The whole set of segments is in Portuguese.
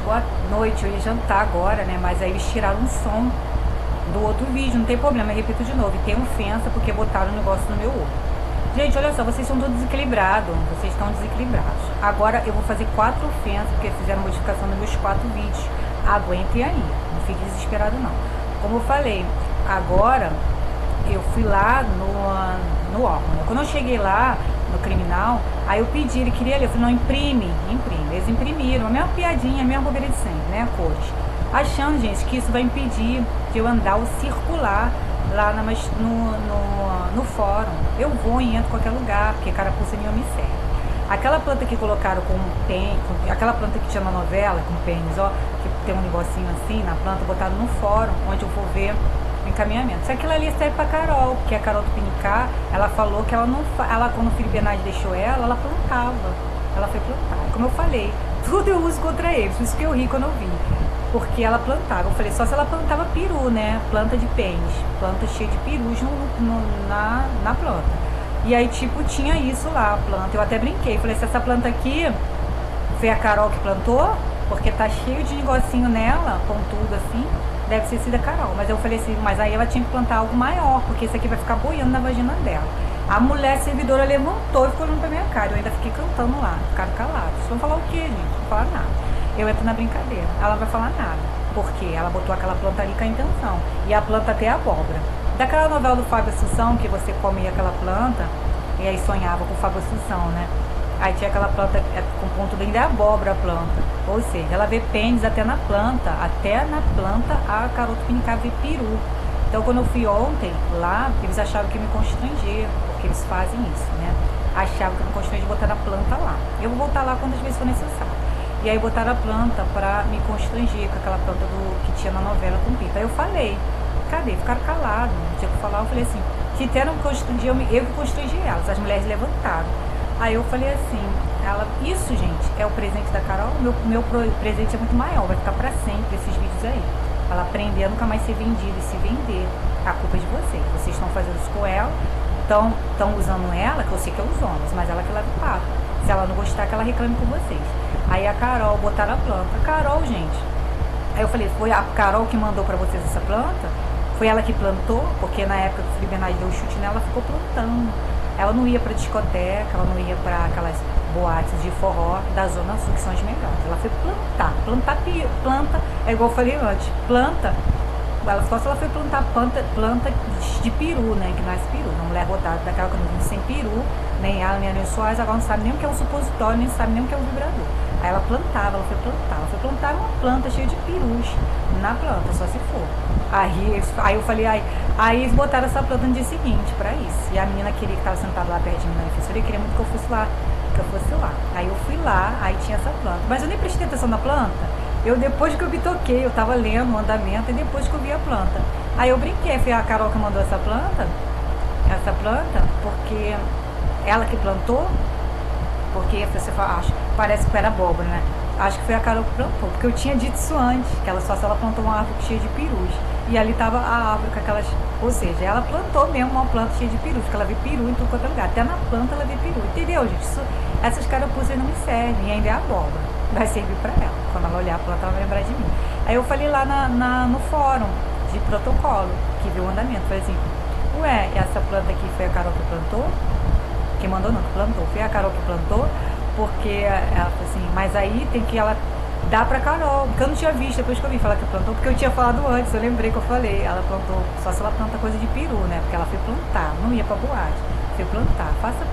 boa noite, eu ia jantar agora, né? Mas aí eles tiraram um som do outro vídeo, não tem problema, eu repito de novo. E tem ofensa porque botaram um negócio no meu olho. Gente, olha só, vocês são todos desequilibrados, vocês estão desequilibrados. Agora eu vou fazer 4 ofensas, porque fizeram modificação nos meus 4 vídeos. Aguentem aí, não fique desesperado não. Como eu falei, agora eu fui lá no órgão, né? Quando eu cheguei lá no criminal, aí eu pedi, ele queria ler, eu falei, não, imprime. Eles imprimiram, a mesma piadinha, a mesma bobeira de sempre, né, cores. Achando, gente, que isso vai impedir de eu andar ou circular lá no fórum. Eu vou e entro em qualquer lugar, porque carapuça nenhuma me serve. Aquela planta que colocaram com pênis, aquela planta que tinha na novela, com pênis, ó, que tem um negocinho assim na planta, botaram no fórum, onde eu vou ver o encaminhamento. Isso aquilo ali serve pra Carol, porque a Carol do Pinicá, ela falou que ela não, ela, quando o Felipe Bernardi deixou ela plantava. Ela foi plantar. Como eu falei, tudo eu uso contra eles, por isso que eu ri quando eu vi. Porque ela plantava. Eu falei, só se ela plantava peru, né? Planta de pênis. Planta cheia de perus na planta. E aí, tipo, tinha isso lá, a planta. Eu até brinquei. Falei, se essa planta aqui foi a Carol que plantou, porque tá cheio de negocinho nela, pontudo assim, deve ser sido a Carol. Mas eu falei assim, mas aí ela tinha que plantar algo maior, porque isso aqui vai ficar boiando na vagina dela. A mulher servidora levantou e ficou olhando pra minha cara. Eu ainda fiquei cantando lá, ficaram calados. Vocês vão falar o quê, gente? Não vou falar nada. Eu entro na brincadeira. Ela não vai falar nada. Porque ela botou aquela planta ali com a intenção. E a planta até abóbora. Daquela novela do Fábio Assunção, que você comia aquela planta, e aí sonhava com o Fábio Assunção, né? Aí tinha aquela planta com ponto bem de abóbora a planta. Ou seja, ela vê pênis até na planta. Até na planta a Carol do Pinicá vê peru. Então quando eu fui ontem lá, eles achavam que ia me constranger, porque eles fazem isso, né? Achavam que eu me constranger de botar na planta lá. Eu vou voltar lá quantas vezes for necessário. E aí botaram a planta pra me constranger com aquela planta que tinha na novela com Pita. Aí eu falei, cadê? Ficaram calados, não tinha que falar. Eu falei assim, se deram me constranger, eu que constrangi elas. As mulheres levantaram. Aí eu falei assim, isso, gente, é o presente da Carol? Meu presente é muito maior, vai ficar pra sempre esses vídeos aí. Ela aprender a nunca mais ser vendida e se vender. A culpa é de vocês. Vocês estão fazendo isso com ela, estão usando ela, que eu sei que é os homens, mas ela que leva o papo. Se ela não gostar, que ela reclame com vocês. Aí a Carol, botaram a planta. A Carol, gente, aí eu falei, foi a Carol que mandou pra vocês essa planta? Foi ela que plantou? Porque na época que o Felipe Bernardi deu o chute nela, ela ficou plantando. Ela não ia pra discoteca, ela não ia pra aquelas boates de forró da Zona Sul, que são as melhores. Ela foi plantar. Planta, é igual eu falei antes, planta. Ela foi plantar planta de peru, né? Que nasce peru. Uma mulher rodada daquela que não vive sem peru, nem ela, nem a Nil Soares, agora não sabe nem o que é um supositório, nem sabe nem o que é um vibrador. Aí ela plantava, ela foi plantar uma planta cheia de perus na planta, só se for. Aí eu falei, aí eles botaram essa planta no dia seguinte pra isso. E a menina queria que tava sentada lá perto de mim na defensoria, queria muito que eu fosse lá. Aí eu fui lá, aí tinha essa planta. Mas eu nem prestei atenção na planta. Depois que eu me toquei, eu tava lendo o andamento e depois que eu vi a planta. Aí eu brinquei, foi a Carol que mandou essa planta, porque ela que plantou, porque você fala, parece que era abóbora, né? Acho que foi a Carol que plantou, porque eu tinha dito isso antes, que ela plantou uma árvore cheia de perus. E ali tava a árvore com aquelas, ou seja, ela plantou mesmo uma planta cheia de perus, porque ela vê peru em tudo quanto é lugar. Até na planta ela vê peru, entendeu, gente? Essas carapuças não me servem, e ainda é abóbora. Vai servir pra ela. Quando ela olhar a planta, ela vai lembrar de mim. Aí eu falei lá no fórum de protocolo, que viu o andamento. Falei assim, ué, essa planta aqui foi a Carol que plantou? Que mandou não, que plantou. Foi a Carol que plantou, porque ela falou assim, mas aí tem que ela dar pra Carol. Porque eu não tinha visto, depois que eu vi falar que plantou, porque eu tinha falado antes, eu lembrei que eu falei. Ela plantou, só se ela planta coisa de peru, né? Porque ela foi plantar, não ia pra boate. Foi plantar. Faça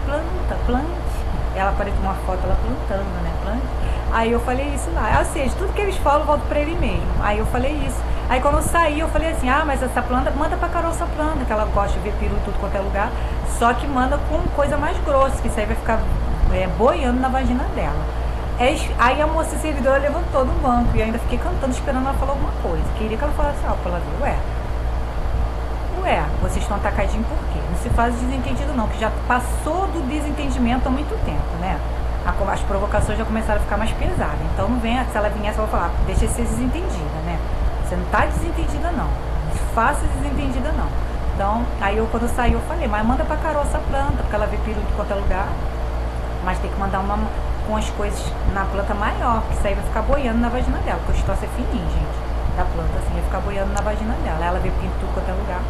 plante. Ela apareceu uma foto, ela plantando, né? Plante. Aí eu falei isso lá. Ou seja, tudo que eles falam, eu volto pra ele mesmo. Aí eu falei isso. Aí quando eu saí, eu falei assim, mas essa planta, manda pra Carol essa planta, que ela gosta de ver peru em tudo quanto é lugar. Só que manda com coisa mais grossa, que isso aí vai ficar boiando na vagina dela. Aí a moça servidora levantou do banco e ainda fiquei cantando, esperando ela falar alguma coisa. Queria que ela falasse algo pra ela ver, vocês estão atacadinhos por quê? Não se faz desentendido não, que já passou do desentendimento há muito tempo, né? As provocações já começaram a ficar mais pesadas. Então não vem, se ela viesse, eu vou falar, deixa de ser desentendida, né? Você não tá desentendida não. Faça desentendida não. Então, aí quando eu saí, eu falei, mas manda pra Carol essa planta, porque ela vê peru de qualquer lugar. Mas tem que mandar com as coisas na planta maior, porque isso aí vai ficar boiando na vagina dela, porque o estosse é fininho, gente, da planta, assim, vai ficar boiando na vagina dela. Ela vê pinto tudo quanto é lugar.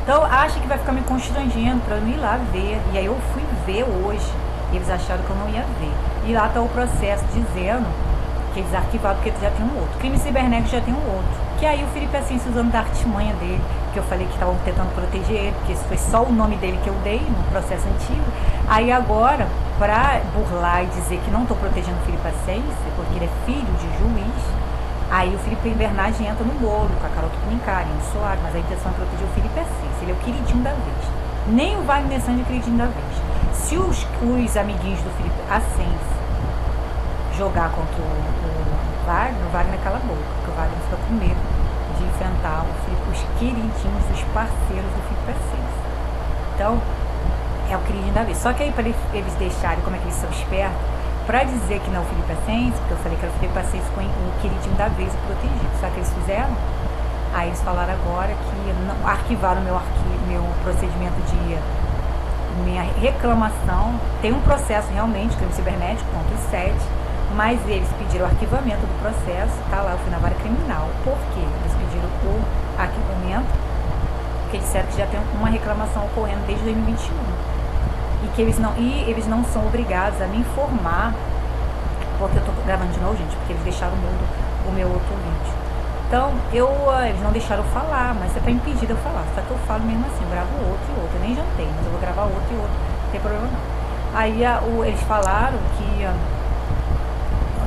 Então, acha que vai ficar me constrangendo pra eu não ir lá ver. E aí eu fui ver hoje. Eles acharam que eu não ia ver. E lá tá o processo dizendo que eles arquivaram porque já tem um outro. Crime cibernético já tem um outro. Que aí o Felipe Assis, usando da artimanha dele, que eu falei que estavam tentando proteger ele, porque esse foi só o nome dele que eu dei no processo antigo. Aí agora, pra burlar e dizer que não tô protegendo o Felipe Assis, porque ele é filho de juiz, aí o Felipe Bernardi entra no bolo com a Carol Tupinincari, o Soares, mas a intenção é proteger o Felipe Assis. Ele é o queridinho da vez. Nem o Wagner Santos é o queridinho da vez. Se os amiguinhos do Felipe Assis jogar contra o Wagner cala a boca, porque o Wagner fica com medo de enfrentar os queridinhos, os parceiros do Felipe Assis. Então, é o queridinho da vez. Só que aí, para eles deixarem, como é que eles são espertos, para dizer que não é o Felipe Assis, porque eu falei que era o Felipe Assis com o queridinho da vez, o protegido. Sabe o que eles fizeram? Aí eles falaram agora que não, arquivaram meu procedimento de minha reclamação. Tem um processo realmente, crime cibernético, contra os 7, mas eles pediram o arquivamento do processo, tá lá, eu fui na vara criminal. Por quê? Eles pediram o arquivamento, porque eles disseram que já tem uma reclamação ocorrendo desde 2021. E que eles não são obrigados a me informar, porque eu tô gravando de novo, gente, porque eles deixaram mudo o meu outro vídeo. Então, eles não deixaram eu falar, mas é pra impedir de eu falar. Só que eu falo mesmo assim, eu gravo outro e outro. Eu nem jantei, mas eu vou gravar outro e outro. Não tem problema não. Aí eles falaram que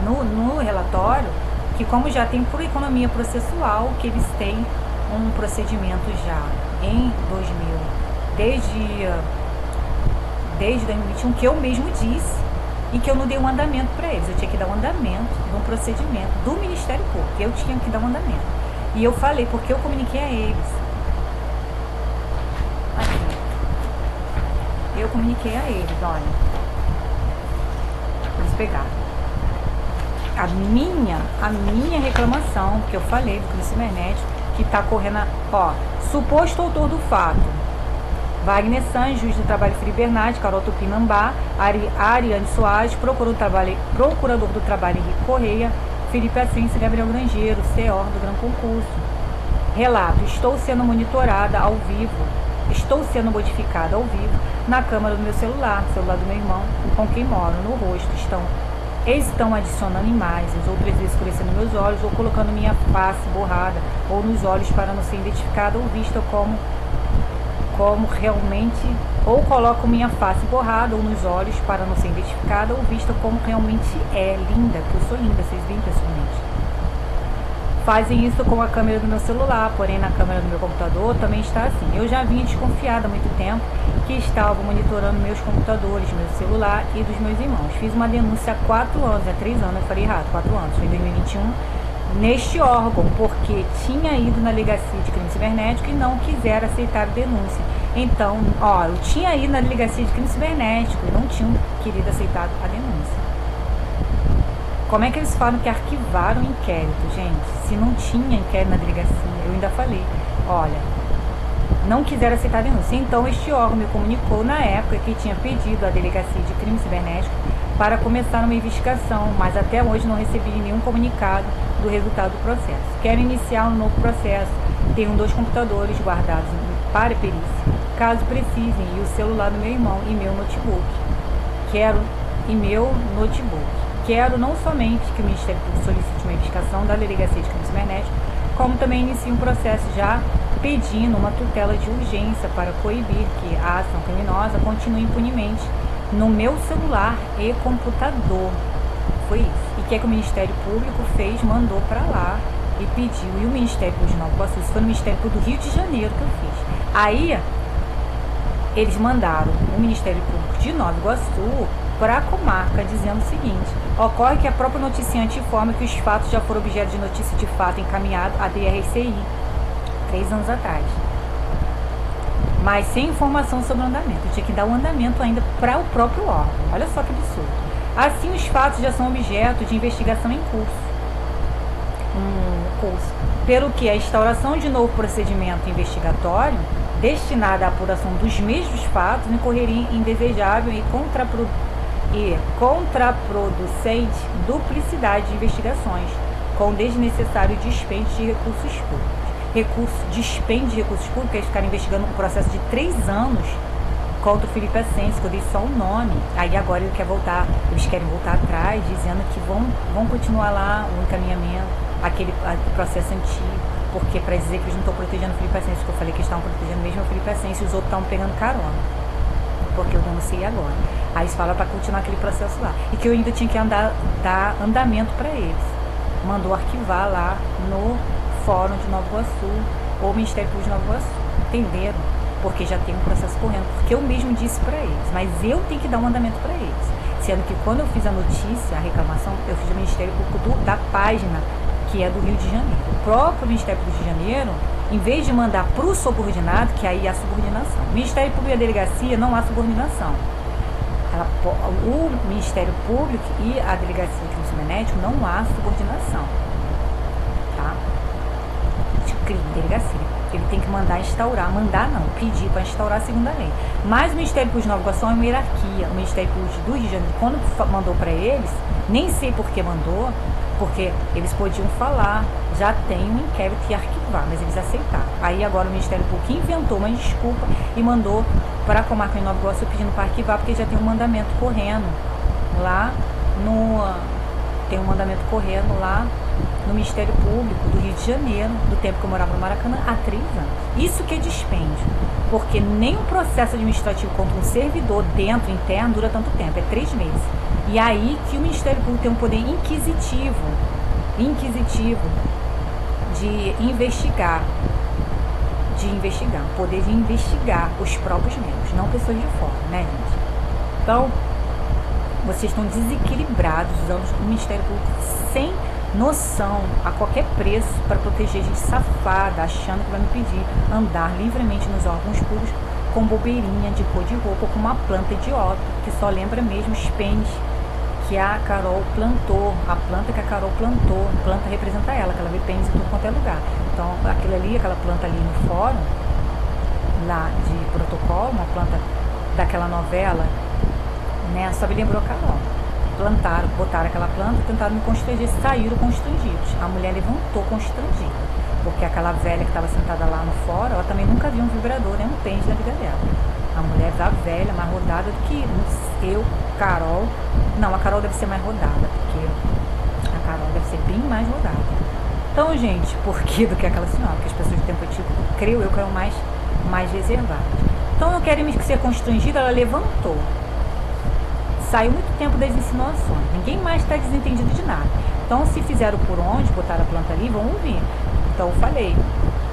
no relatório, que como já tem por economia processual, que eles têm um procedimento já em 2000, desde 2021, que eu mesmo disse, e que eu não dei um andamento para eles. Eu tinha que dar um andamento de um procedimento do Ministério Público. Eu tinha que dar um andamento. E eu falei, porque eu comuniquei a eles. Aqui. Eu comuniquei a eles, olha. Eles pegaram. A minha reclamação, que eu falei do crime cibernético, que está correndo, suposto autor do fato. Wagner Santos, juiz do trabalho Felipe Bernardi, Carol Tupinambá, Ariane Soares, procurador do trabalho Henrique Correia, Felipe Assis, Gabriel Grangeiro, CO do Gran Concurso. Relato: estou sendo monitorada ao vivo, estou sendo modificada ao vivo na câmera do meu celular do meu irmão, com quem moro, no rosto. Estão adicionando imagens, outras vezes escurecendo meus olhos, ou colocando minha face borrada, ou nos olhos para não ser identificada ou vista como realmente, ou coloco minha face borrada ou nos olhos para não ser identificada ou vista como realmente é. Linda, que eu sou linda, vocês veem pessoalmente. Fazem isso com a câmera do meu celular, porém na câmera do meu computador também está assim. Eu já vinha desconfiada há muito tempo que estavam monitorando meus computadores, meu celular e dos meus irmãos. Fiz uma denúncia há 4 anos, há 3 anos, eu falei errado, 4 anos, foi em 2021, neste órgão, porque tinha ido na delegacia de crime cibernético e não quiseram aceitar a denúncia. Então, eu tinha ido na delegacia de crime cibernético e não tinham querido aceitar a denúncia. Como é que eles falam que arquivaram o inquérito, gente? Se não tinha inquérito na delegacia, eu ainda falei, olha, não quiseram aceitar a denúncia. Então, este órgão me comunicou na época que tinha pedido à delegacia de crime cibernético para começar uma investigação, mas até hoje não recebi nenhum comunicado do resultado do processo. Quero iniciar um novo processo. Tenho 2 computadores guardados para perícia, caso precisem, e o celular do meu irmão e meu notebook. Quero não somente que o Ministério Público solicite uma investigação da Delegacia de Crime Cibernético, como também inicie um processo já pedindo uma tutela de urgência para coibir que a ação criminosa continue impunemente no meu celular e computador. Foi isso. E que o Ministério Público fez, mandou para lá e pediu. E o Ministério Público de Nova Iguaçu, isso foi no Ministério Público do Rio de Janeiro que eu fiz. Aí, eles mandaram o Ministério Público de Nova Iguaçu para a comarca, dizendo o seguinte: ocorre que a própria noticiante informa que os fatos já foram objeto de notícia de fato encaminhado à DRCI 3 anos atrás, mas sem informação sobre o andamento. Eu tinha que dar o andamento ainda para o próprio órgão. Olha só que absurdo. Assim, os fatos já são objeto de investigação em curso. Pelo que a instauração de novo procedimento investigatório destinado à apuração dos mesmos fatos incorreria indesejável e e contraproducente duplicidade de investigações, com desnecessário dispêndio de recursos públicos. Dispêndio de recursos públicos, eles ficaram investigando um processo de 3 anos contra o Felipe Ascencio, que eu dei só um nome. Aí agora ele quer voltar, eles querem voltar atrás, dizendo que vão continuar lá o encaminhamento, aquele processo antigo, porque para dizer que eles não estão protegendo o Felipe Ascencio, que eu falei que eles estavam protegendo mesmo o Felipe Ascencio, e os outros estavam pegando carona, porque eu denunciei agora. Aí eles falam para continuar aquele processo lá, e que eu ainda tinha que dar andamento para eles. Mandou arquivar lá no Fórum de Nova Iguaçu, ou Ministério Público de Nova Iguaçu, entenderam? Porque já tem um processo correndo, porque eu mesmo disse para eles, mas eu tenho que dar um andamento para eles, sendo que quando eu fiz a notícia, a reclamação, eu fiz o Ministério Público da página, que é do Rio de Janeiro. O próprio Ministério Público do Rio de Janeiro, em vez de mandar para o subordinado, que aí há subordinação, o Ministério Público e a delegacia não há subordinação. O Ministério Público e a delegacia de crime cibernético não há subordinação, tá? De crime, delegacia. Ele tem que pedir para instaurar a segunda lei. Mas o Ministério Público de Nova Iguaçu é uma hierarquia. O Ministério Público do Rio de Janeiro, quando mandou para eles, nem sei por que mandou, porque eles podiam falar, já tem um inquérito e arquivar, mas eles aceitaram. Aí agora o Ministério Público inventou uma desculpa e mandou para a comarca de Nova Iguaçu pedindo para arquivar, porque já tem um mandamento correndo lá no Ministério Público do Rio de Janeiro, do tempo que eu morava no Maracanã, há 3 anos. Isso que é dispêndio, porque nem um processo administrativo contra um servidor interno, dura tanto tempo, é 3 meses. E aí que o Ministério Público tem um poder inquisitivo de investigar, o poder de investigar os próprios membros, não pessoas de fora, né, gente? Então, vocês estão desequilibrados, usando o Ministério Público sem noção, a qualquer preço, para proteger gente safada, achando que vai me pedir andar livremente nos órgãos públicos com bobeirinha de cor de roupa, com uma planta idiota, que só lembra mesmo os pênis que a Carol plantou, a planta que a Carol plantou, planta representa ela, que ela vê pênis em tudo quanto é lugar. Então, aquela planta ali no fórum, lá de protocolo, uma planta daquela novela, né, só me lembrou a Carol. Plantaram, botaram aquela planta, tentaram me constranger, saíram constrangidos. A mulher levantou constrangida, porque aquela velha que estava sentada lá no fórum, ela também nunca viu um vibrador, nem um pênis na vida dela. A mulher da velha, mais rodada do que eu, Carol. Não, a Carol deve ser mais rodada, porque a Carol deve ser bem mais rodada. Então, gente, por que do que aquela senhora? Porque as pessoas do tempo antigo, creio eu, que eram mais reservadas. Então, não querem me ser constrangida, ela levantou. Saiu muito tempo das insinuações. Ninguém mais está desentendido de nada. Então, se fizeram por onde, botaram a planta ali, vão ouvir. Então, eu falei.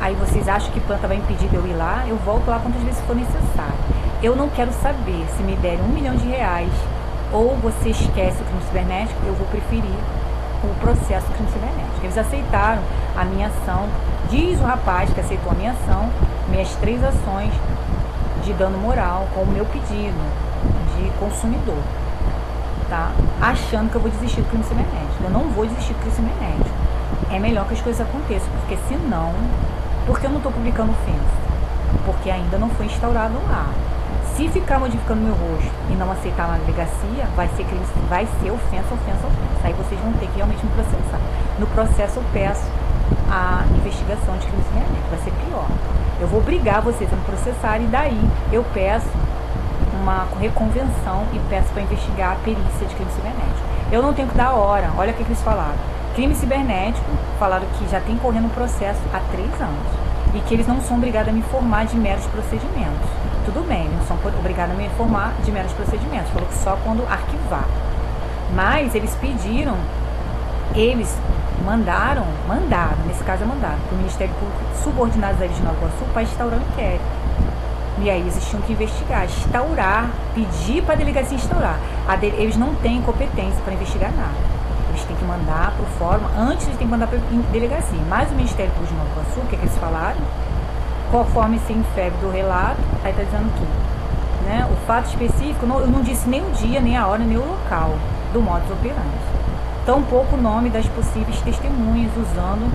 Aí vocês acham que planta vai impedir de eu ir lá? Eu volto lá quantas vezes for necessário. Eu não quero saber se me derem R$1 milhão ou você esquece o crime cibernético, eu vou preferir o processo do crime cibernético. Eles aceitaram a minha ação. Diz o rapaz que aceitou a minha ação, minhas 3 ações de dano moral com o meu pedido de consumidor, tá? Achando que eu vou desistir do crime cibernético. Eu não vou desistir do crime cibernético. É melhor que as coisas aconteçam, porque senão... Porque eu não estou publicando ofensa? Porque ainda não foi instaurado lá. Se ficar modificando meu rosto e não aceitar na delegacia, vai ser ofensa. Aí vocês vão ter que realmente me processar. No processo eu peço a investigação de crime cibernético. Vai ser pior. Eu vou obrigar vocês a me processar e daí eu peço uma reconvenção e peço para investigar a perícia de crime cibernético. Eu não tenho que dar hora. Olha o que eles falaram. Crime cibernético, falaram que já tem correndo um processo há 3 anos e que eles não são obrigados a me informar de meros procedimentos. Tudo bem, eles não são obrigados a me informar de meros procedimentos, falou que só quando arquivar. Mas eles pediram, eles mandaram, nesse caso mandaram, para o Ministério Público subordinado da de Nova Iguaçu para instaurar um inquérito. E aí eles tinham que investigar, pedir para a delegacia instaurar. Eles não têm competência para investigar nada. Eles têm que mandar para o fórum, antes eles têm que mandar para a delegacia. Mas o Ministério Público de Nova Iguaçu, o que eles falaram? Conforme se infere do relato, aí está dizendo aqui, né, o fato específico, eu não disse nem o dia, nem a hora, nem o local do modus operandi. Tampouco o nome das possíveis testemunhas usando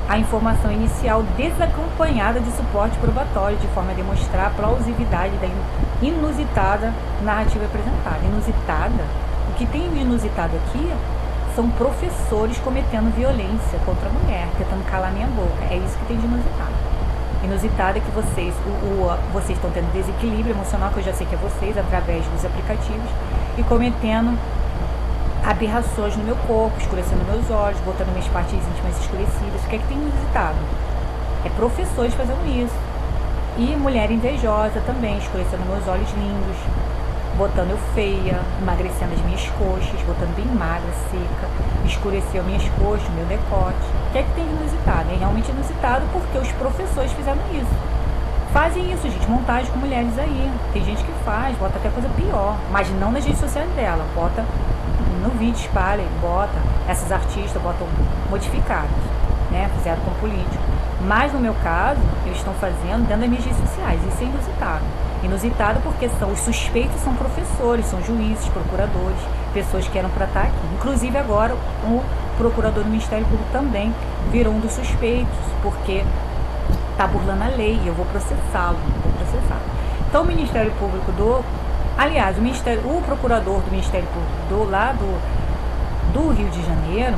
a informação inicial desacompanhada de suporte probatório, de forma a demonstrar a plausibilidade da inusitada narrativa apresentada. Inusitada? O que tem de inusitado aqui são professores cometendo violência contra a mulher, tentando calar minha boca. É isso que tem de inusitado. Inusitado é que vocês estão tendo desequilíbrio emocional, que eu já sei que é vocês, através dos aplicativos, e cometendo aberrações no meu corpo, escurecendo meus olhos, botando minhas partes íntimas escurecidas. O que é que tem inusitado? É professores fazendo isso. E mulher invejosa também, escurecendo meus olhos lindos, botando eu feia, emagrecendo as minhas coxas, botando bem magra, seca, escureceu minhas coxas, meu decote. O que é que tem de inusitado? É realmente inusitado porque os professores fizeram isso. Fazem isso, gente, montagem com mulheres aí. Tem gente que faz, bota até coisa pior, mas não nas redes sociais dela, bota no vídeo, espalha, bota. Essas artistas botam modificadas, né? Fizeram com político. Mas no meu caso, eles estão fazendo dentro das minhas redes sociais. Isso é inusitado. Inusitado porque os suspeitos são professores, são juízes, procuradores, pessoas que eram para estar aqui. Inclusive agora o procurador do Ministério Público também virou um dos suspeitos, porque está burlando a lei e eu vou processá-lo, Então o Ministério Público o procurador do Ministério Público lá do Rio de Janeiro,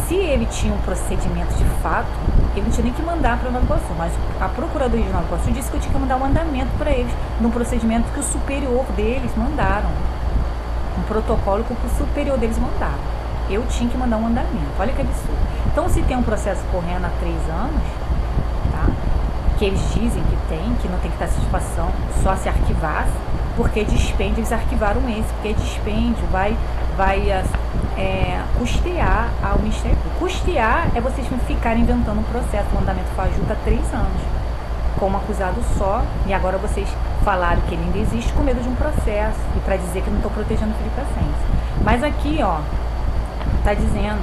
se ele tinha um procedimento de fato, ele não tinha nem que mandar para Nova Iguaçu, mas a Procuradoria de Nova Iguaçu disse que eu tinha que mandar um mandamento para eles, num procedimento que o superior deles mandaram, um protocolo que o superior deles mandaram. Eu tinha que mandar um mandamento, olha que absurdo. Então se tem um processo correndo há 3 anos, tá? Que eles dizem que tem, que não tem que dar satisfação, só se arquivasse, porque dispêndio, eles arquivaram esse, porque dispêndio vai custear ao Ministério Público. Custear é vocês ficarem inventando um processo, mandamento fajuta há 3 anos, com um acusado só, e agora vocês falaram que ele ainda existe com medo de um processo, e para dizer que não estou protegendo o Felipe Ascencio. Mas aqui, ó, tá dizendo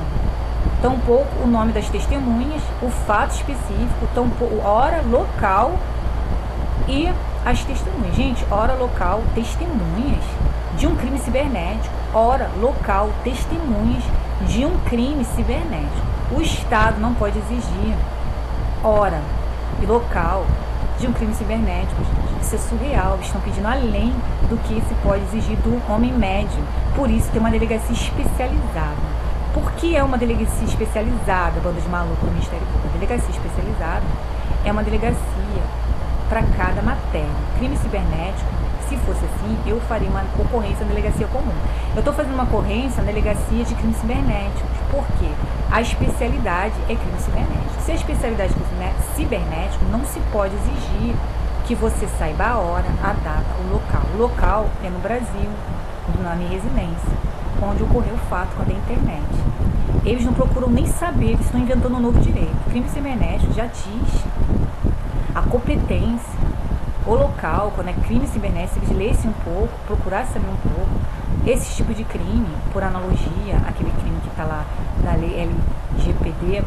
tampouco o nome das testemunhas, o fato específico, tampouco hora, local e as testemunhas. Gente, hora, local, testemunhas de um crime cibernético. Hora, local, testemunhas de um crime cibernético. O Estado não pode exigir hora e local de um crime cibernético, gente. Isso é surreal. Estão pedindo além do que se pode exigir do homem médio. Por isso tem uma delegacia especializada. Por que é uma delegacia especializada, bando de maluco no Ministério Público? A delegacia especializada é uma delegacia para cada matéria. Crime cibernético, se fosse assim, eu faria uma ocorrência na delegacia comum. Eu estou fazendo uma ocorrência na delegacia de crimes cibernéticos. Por quê? A especialidade é crime cibernético. Se a especialidade é cibernético, não se pode exigir que você saiba a hora, a data, o local. O local é no Brasil, na minha residência, onde ocorreu o fato, quando é internet. Eles não procuram nem saber, eles estão inventando um novo direito. O crime cibernético já diz a competência, o local, quando é crime cibernético, eles lessem um pouco, procurassem saber um pouco. Esse tipo de crime, por analogia, aquele crime que está lá na lei LGDB,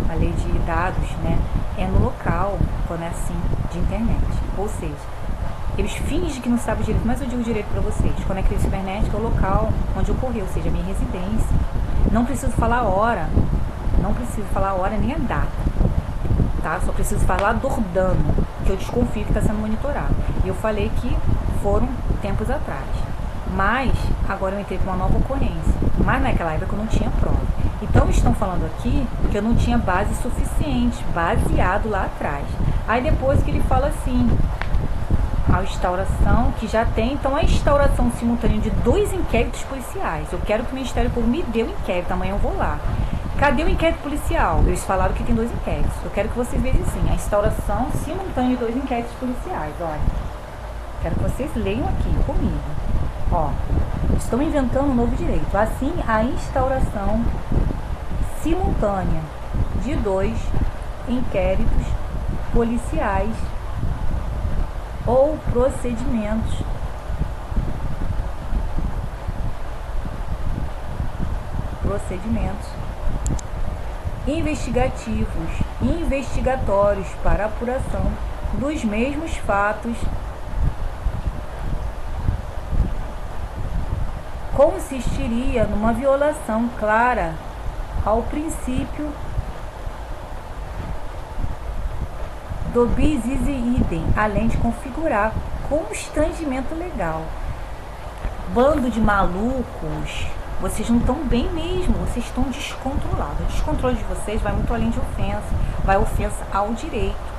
a lei de dados, né? É no local, quando é assim, de internet. Ou seja, eles fingem que não sabem o direito, mas eu digo direito para vocês. Quando é crime cibernético, é o local onde ocorreu, ou seja, a minha residência. Não preciso falar a hora, nem a data. Tá? Só preciso falar do dano, que eu desconfio que está sendo monitorado. E eu falei que foram tempos atrás. Mas, agora eu entrei com uma nova ocorrência. Mas naquela época eu não tinha prova. Então estão falando aqui que eu não tinha base suficiente, baseado lá atrás. Aí depois que ele fala assim, a instauração que já tem, então a instauração simultânea de 2 inquéritos policiais. Eu quero que o Ministério Público me dê o inquérito, amanhã eu vou lá. Cadê o inquérito policial? Eles falaram que tem 2 inquéritos. Eu quero que vocês vejam assim, a instauração simultânea de 2 inquéritos policiais. Olha, quero que vocês leiam aqui comigo. Ó, estão inventando um novo direito. Assim, a instauração simultânea de 2 inquéritos policiais ou procedimentos investigativos e investigatórios para apuração dos mesmos fatos consistiria numa violação clara ao princípio do bis idem, além de configurar constrangimento legal. Bando de malucos, vocês não estão bem mesmo, vocês estão descontrolados. O descontrole de vocês vai muito além de ofensa, vai ofensa ao direito,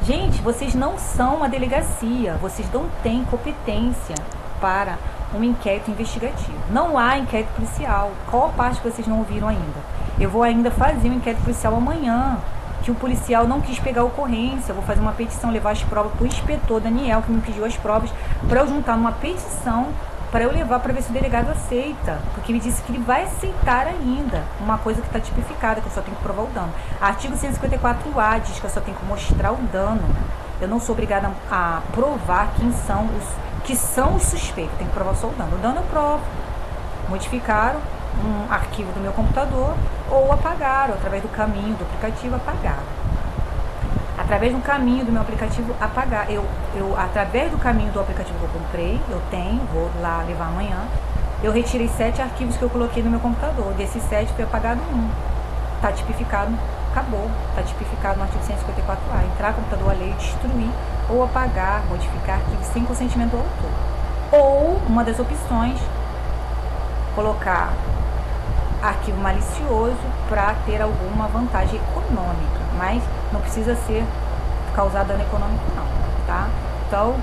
Gente, vocês não são uma delegacia, vocês não têm competência para um inquérito investigativo. Não há inquérito policial. Qual parte que vocês não ouviram ainda? Eu vou ainda fazer um inquérito policial amanhã, que o policial não quis pegar a ocorrência. Eu vou fazer uma petição, levar as provas para o inspetor Daniel, que me pediu as provas, para eu juntar numa petição, para eu levar para ver se o delegado aceita, porque ele disse que ele vai aceitar ainda uma coisa que está tipificada, que eu só tenho que provar o dano. Artigo 154A diz que eu só tenho que mostrar o dano. Eu não sou obrigada a provar quem são os suspeitos, tem que provar só o dano. O dano eu provo. Modificaram um arquivo do meu computador ou apagaram, através do caminho do aplicativo, apagaram. Através do caminho do meu aplicativo, apagar. Através do caminho do aplicativo que eu comprei, vou lá levar amanhã, eu retirei 7 arquivos que eu coloquei no meu computador. Desses 7 foi apagado um. Está tipificado, acabou. Está tipificado no artigo 154A. Entrar no computador, a lei, destruir ou apagar, modificar arquivos sem consentimento do autor. Ou, uma das opções, colocar arquivo malicioso para ter alguma vantagem econômica, mas não precisa ser causar dano econômico não, tá? Então,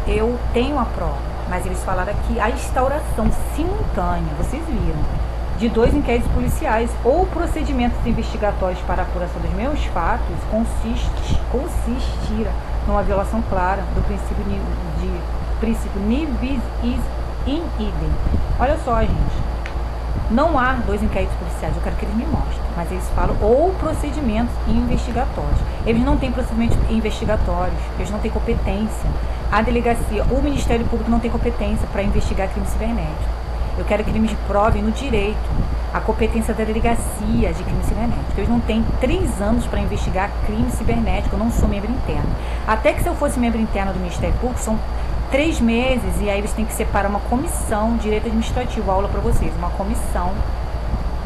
eu tenho a prova, mas eles falaram aqui a instauração simultânea, vocês viram, de 2 inquéritos policiais ou procedimentos investigatórios para a apuração dos meus fatos consistirá numa violação clara do princípio nibis in idem. Olha só, gente. Não há 2 inquéritos policiais, eu quero que eles me mostrem, mas eles falam ou procedimentos investigatórios. Eles não têm procedimentos investigatórios, eles não têm competência. A delegacia, o Ministério Público não tem competência para investigar crime cibernético. Eu quero que eles me provem no direito a competência da delegacia de crime cibernético. Eles não têm 3 anos para investigar crime cibernético, eu não sou membro interno. Até que se eu fosse membro interno do Ministério Público, são 3 meses, e aí eles têm que separar uma comissão de direito administrativo, aula para vocês, uma comissão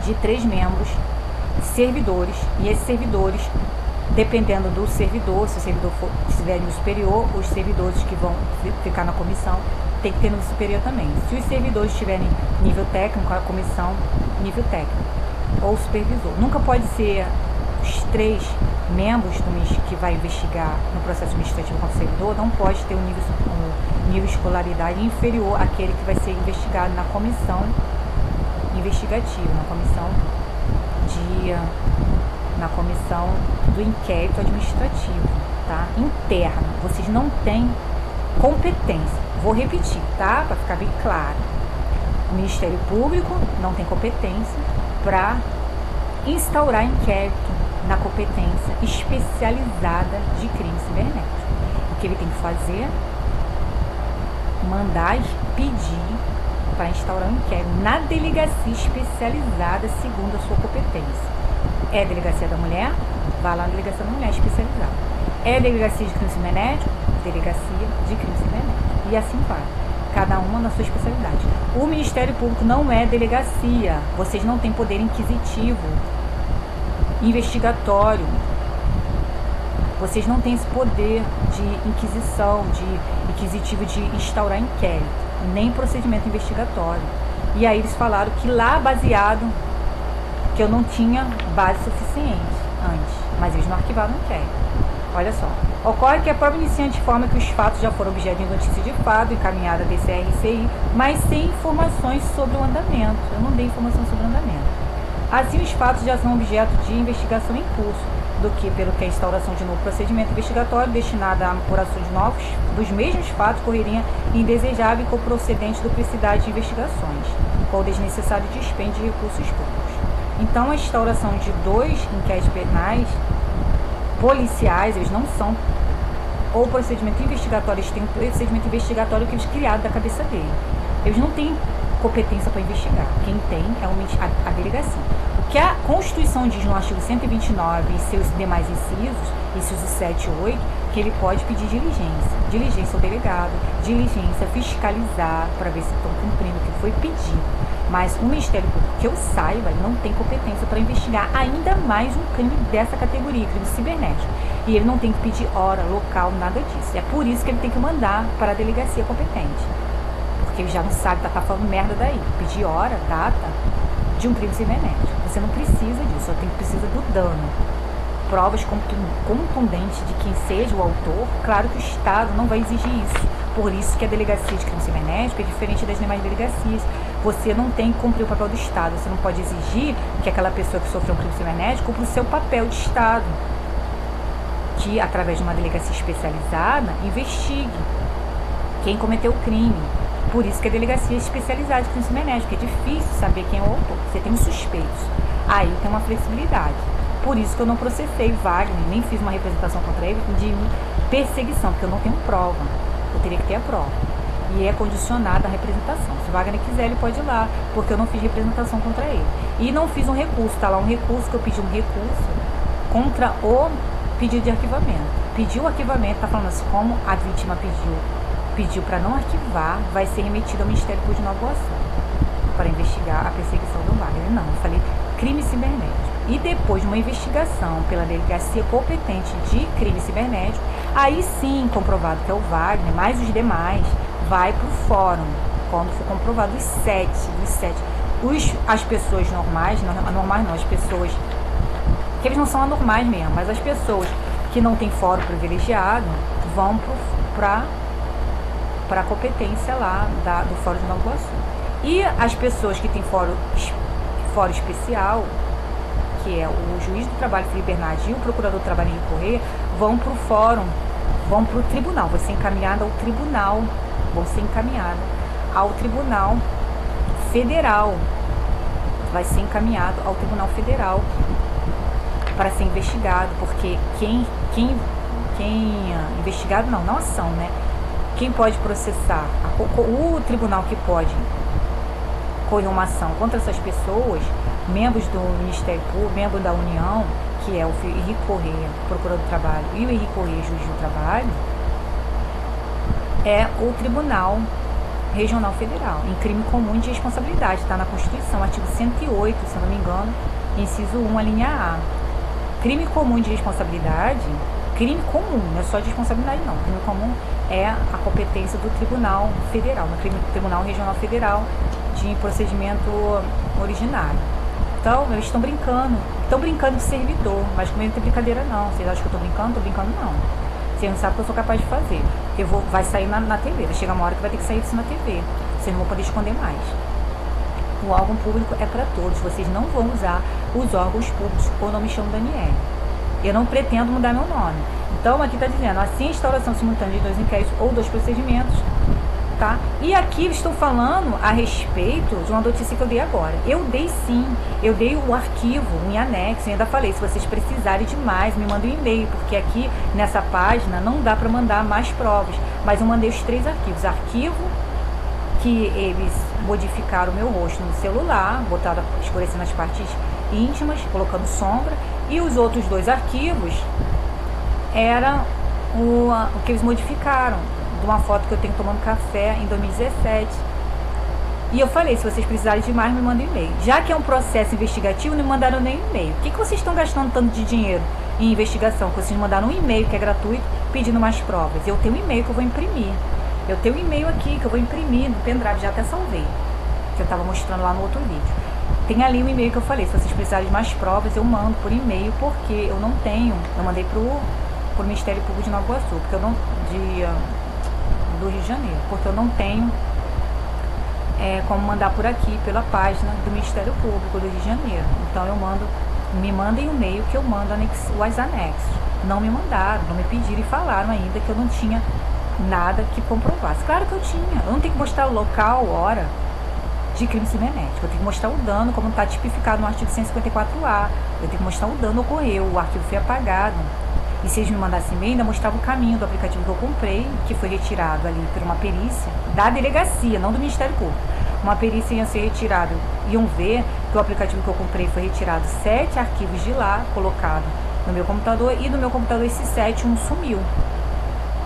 de 3 membros, servidores, e esses servidores, dependendo do servidor, se o servidor estiver nível superior, os servidores que vão ficar na comissão tem que ter nível superior também. Se os servidores estiverem nível técnico, a comissão nível técnico, ou supervisor. Nunca pode ser os 3 membros do MIS que vai investigar no processo administrativo contra o servidor, não pode ter um nível de escolaridade inferior àquele que vai ser investigado na comissão investigativa, na comissão do inquérito administrativo, tá? Interno. Vocês não têm competência. Vou repetir, tá? Para ficar bem claro. O Ministério Público não tem competência para instaurar inquérito na competência especializada de crime cibernético. O que ele tem que fazer? Mandar pedir para instaurar um inquérito na delegacia especializada segundo a sua competência. É a delegacia da mulher? Vai lá na delegacia da mulher especializada. É a delegacia de crime cibernético? Delegacia de crime cibernético. E assim vai. Cada uma na sua especialidade. O Ministério Público não é delegacia. Vocês não têm poder inquisitivo, investigatório. Vocês não têm esse poder de inquisição, de inquisitivo de instaurar inquérito, nem procedimento investigatório. E aí eles falaram que lá baseado, que eu não tinha base suficiente antes, mas eles não arquivaram o inquérito. Olha só. Ocorre que a prova iniciante informa que os fatos já foram objeto de notícia de fato encaminhada à DCRCI, mas sem informações sobre o andamento. Eu não dei informação sobre o andamento. Assim, os fatos já são objeto de investigação em curso, do que pelo que a instauração de novo procedimento investigatório destinado à apuração de novos, dos mesmos fatos, correria indesejável e com procedente duplicidade de investigações, ou desnecessário dispêndio de recursos públicos. Então, a instauração de 2 inquéritos penais policiais, eles não são, ou procedimento investigatório, eles têm um procedimento investigatório que eles criaram da cabeça dele. Eles não têm competência para investigar. Quem tem é a delegacia. O que a Constituição diz no artigo 129 e seus demais incisos 7 e 8, que ele pode pedir diligência. Diligência ao delegado, diligência fiscalizar para ver se estão cumprindo o que foi pedido. Mas o Ministério Público, que eu saiba, ele não tem competência para investigar ainda mais um crime dessa categoria, crime cibernético. E ele não tem que pedir hora, local, nada disso. É por isso que ele tem que mandar para a delegacia competente. Porque ele já não sabe, tá falando merda daí. Pedir hora, data de um crime cibernético. Você não precisa disso, só precisa do dano. Provas contundentes de quem seja o autor. Claro que o Estado não vai exigir isso. Por isso que a delegacia de crime cibernético é diferente das demais delegacias. Você não tem que cumprir o papel do Estado. Você não pode exigir que aquela pessoa que sofreu um crime cibernético cumpra o seu papel de Estado, que através de uma delegacia especializada investigue quem cometeu o crime. Por isso que a delegacia é especializada de crime cibernético. É difícil saber quem é o autor. Você tem os suspeitos. Aí tem uma flexibilidade. Por isso que eu não processei Wagner, nem fiz uma representação contra ele de perseguição, porque eu não tenho prova. Eu teria que ter a prova. E é condicionada a representação. Se o Wagner quiser, ele pode ir lá, porque eu não fiz representação contra ele. E não fiz um recurso, tá lá um recurso, que eu pedi um recurso contra o pedido de arquivamento. Pediu o arquivamento, tá falando assim, como a vítima pediu para não arquivar, vai ser remetido ao Ministério Público de Nova Iguaçu para investigar a perseguição do Wagner. Não, eu falei crime cibernético. E depois de uma investigação pela delegacia competente de crime cibernético, aí sim, comprovado que é o Wagner, mais os demais, vai para o fórum, quando for comprovado os sete. As pessoas normais, anormais não, as pessoas, que eles não são anormais mesmo, mas as pessoas que não têm fórum privilegiado vão para a competência lá do Fórum de Nova Iguaçu. E as pessoas que têm fórum especial, que é o juiz do trabalho, Felipe Bernardi, e o procurador do trabalho, Henrique Corrêa, vão para o fórum, vão para o tribunal, vai ser encaminhado ao tribunal, Federal, vai ser encaminhado ao Tribunal Federal para ser investigado, porque quem investigado não ação, né? Quem pode processar, o tribunal que pode correr uma ação contra essas pessoas, membros do Ministério Público, membro da União, que é o Henrique Corrêa, procurador do trabalho, e o Henrique Corrêa, juiz do trabalho, é o Tribunal Regional Federal, em crime comum de responsabilidade, está na Constituição, artigo 108, se não me engano, inciso 1, a linha A. Crime comum de responsabilidade, crime comum, não é só de responsabilidade não, crime comum é a competência do Tribunal Federal, no Tribunal Regional Federal de procedimento originário. Então, eles estão brincando de servidor, mas comigo não tem brincadeira não. Vocês acham que eu estou brincando não. Vocês não sabem o que eu sou capaz de fazer. Vai sair na TV, vai chegar uma hora que vai ter que sair disso na TV. Vocês não vão poder esconder mais. O órgão público é para todos, vocês não vão usar os órgãos públicos ou não me chamo Daniele. Eu não pretendo mudar meu nome. Então, aqui está dizendo, assim, instauração simultânea de 2 inquéritos ou 2 procedimentos, tá? E aqui eles estão falando a respeito de uma notícia que eu dei agora. Eu dei o arquivo em anexo, e ainda falei, se vocês precisarem de mais, me mandem um e-mail, porque aqui nessa página não dá para mandar mais provas, mas eu mandei os 3 arquivos. Arquivo que eles modificaram o meu rosto no celular, botaram, escurecendo as partes íntimas, colocando sombra, e os outros 2 arquivos era o que eles modificaram, de uma foto que eu tenho tomando café em 2017. E eu falei, se vocês precisarem de mais, me mandem um e-mail. Já que é um processo investigativo, não me mandaram nem e-mail. Por que vocês estão gastando tanto de dinheiro em investigação? Que vocês mandaram um e-mail que é gratuito, pedindo mais provas. Eu tenho um e-mail que eu vou imprimir. Eu tenho um e-mail aqui que eu vou imprimir no pendrive, já até salvei, que eu estava mostrando lá no outro vídeo. Tem ali um e-mail que eu falei, se vocês precisarem de mais provas, eu mando por e-mail, porque eu não tenho, eu mandei pro Ministério Público de Nova Iguaçu, porque eu não, do Rio de Janeiro, porque eu não tenho como mandar por aqui, pela página do Ministério Público do Rio de Janeiro. Então eu mando, me mandem um e-mail que eu mando os anexos. Não me mandaram, não me pediram e falaram ainda que eu não tinha nada que comprovasse. Claro que eu tinha, eu não tenho que mostrar o local, hora de crime cibernético, eu tenho que mostrar o dano, como está tipificado no artigo 154A, eu tenho que mostrar o dano ocorreu, o arquivo foi apagado. E se eles me mandassem e-mail, ainda mostrava o caminho do aplicativo que eu comprei, que foi retirado ali por uma perícia da delegacia, não do Ministério Público. Uma perícia ia ser retirada, iam ver que o aplicativo que eu comprei foi retirado 7 arquivos de lá, colocado no meu computador, e do meu computador esses 7, um sumiu.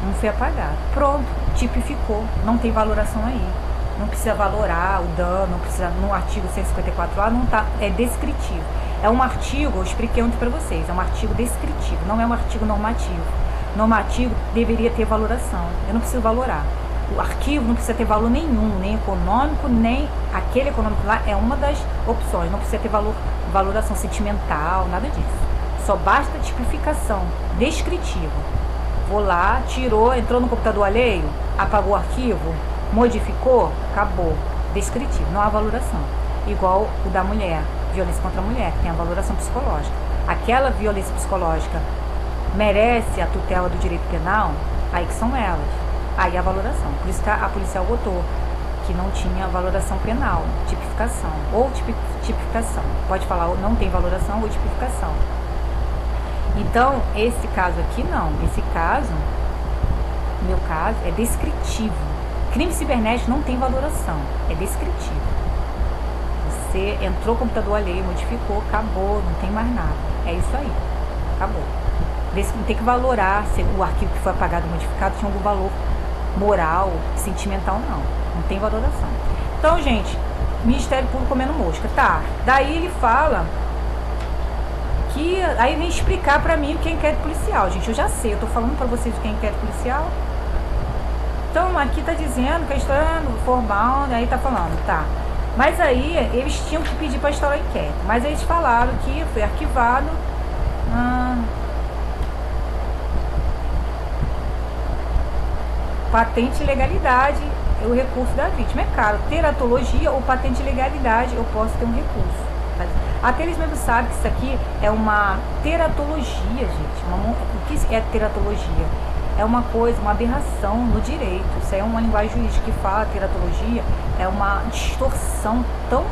Um foi apagado. Pronto, tipificou, não tem valoração aí. não precisa valorar o dano, não precisa, no artigo 154A não tá, é descritivo. É um artigo, eu expliquei ontem para vocês, é um artigo descritivo, não é um artigo normativo. Normativo deveria ter valoração, eu não preciso valorar. O arquivo não precisa ter valor nenhum, nem econômico, nem aquele econômico lá é uma das opções, não precisa ter valoração sentimental, nada disso. Só basta tipificação descritiva. Vou lá, tirou, entrou no computador alheio, apagou o arquivo, modificou, acabou. Descritivo, não há valoração. Igual o da mulher, violência contra a mulher, que tem a valoração psicológica. Aquela violência psicológica merece a tutela do direito penal, aí que são elas. Aí a valoração. Por isso que a policial botou que não tinha valoração penal, tipificação. Ou tipificação. Pode falar ou não tem valoração ou tipificação. Então, esse caso aqui não. Esse caso, no meu caso, é descritivo. Crime cibernético não tem valoração, é descritivo. Você entrou no computador alheio, modificou, acabou, não tem mais nada. É isso aí, acabou. Não tem que valorar se o arquivo que foi apagado ou modificado tinha algum valor moral, sentimental, não. Não tem valoração. Então, gente, Ministério Público comendo mosca. Tá, daí ele fala que... Aí vem explicar pra mim o que é inquérito policial. Gente, eu já sei, eu tô falando pra vocês o que é inquérito policial. Então, aqui tá dizendo que a história formal, aí tá falando, tá. Mas aí, eles tinham que pedir pra instaurar inquérito. Mas eles falaram que foi arquivado... patente e legalidade, o recurso da vítima. É caro. Teratologia ou patente e legalidade, eu posso ter um recurso. Até eles mesmos sabem que isso aqui é uma teratologia, gente. O que é teratologia? É uma coisa, uma aberração no direito. Isso é uma linguagem jurídica que fala teratologia, é uma distorção tão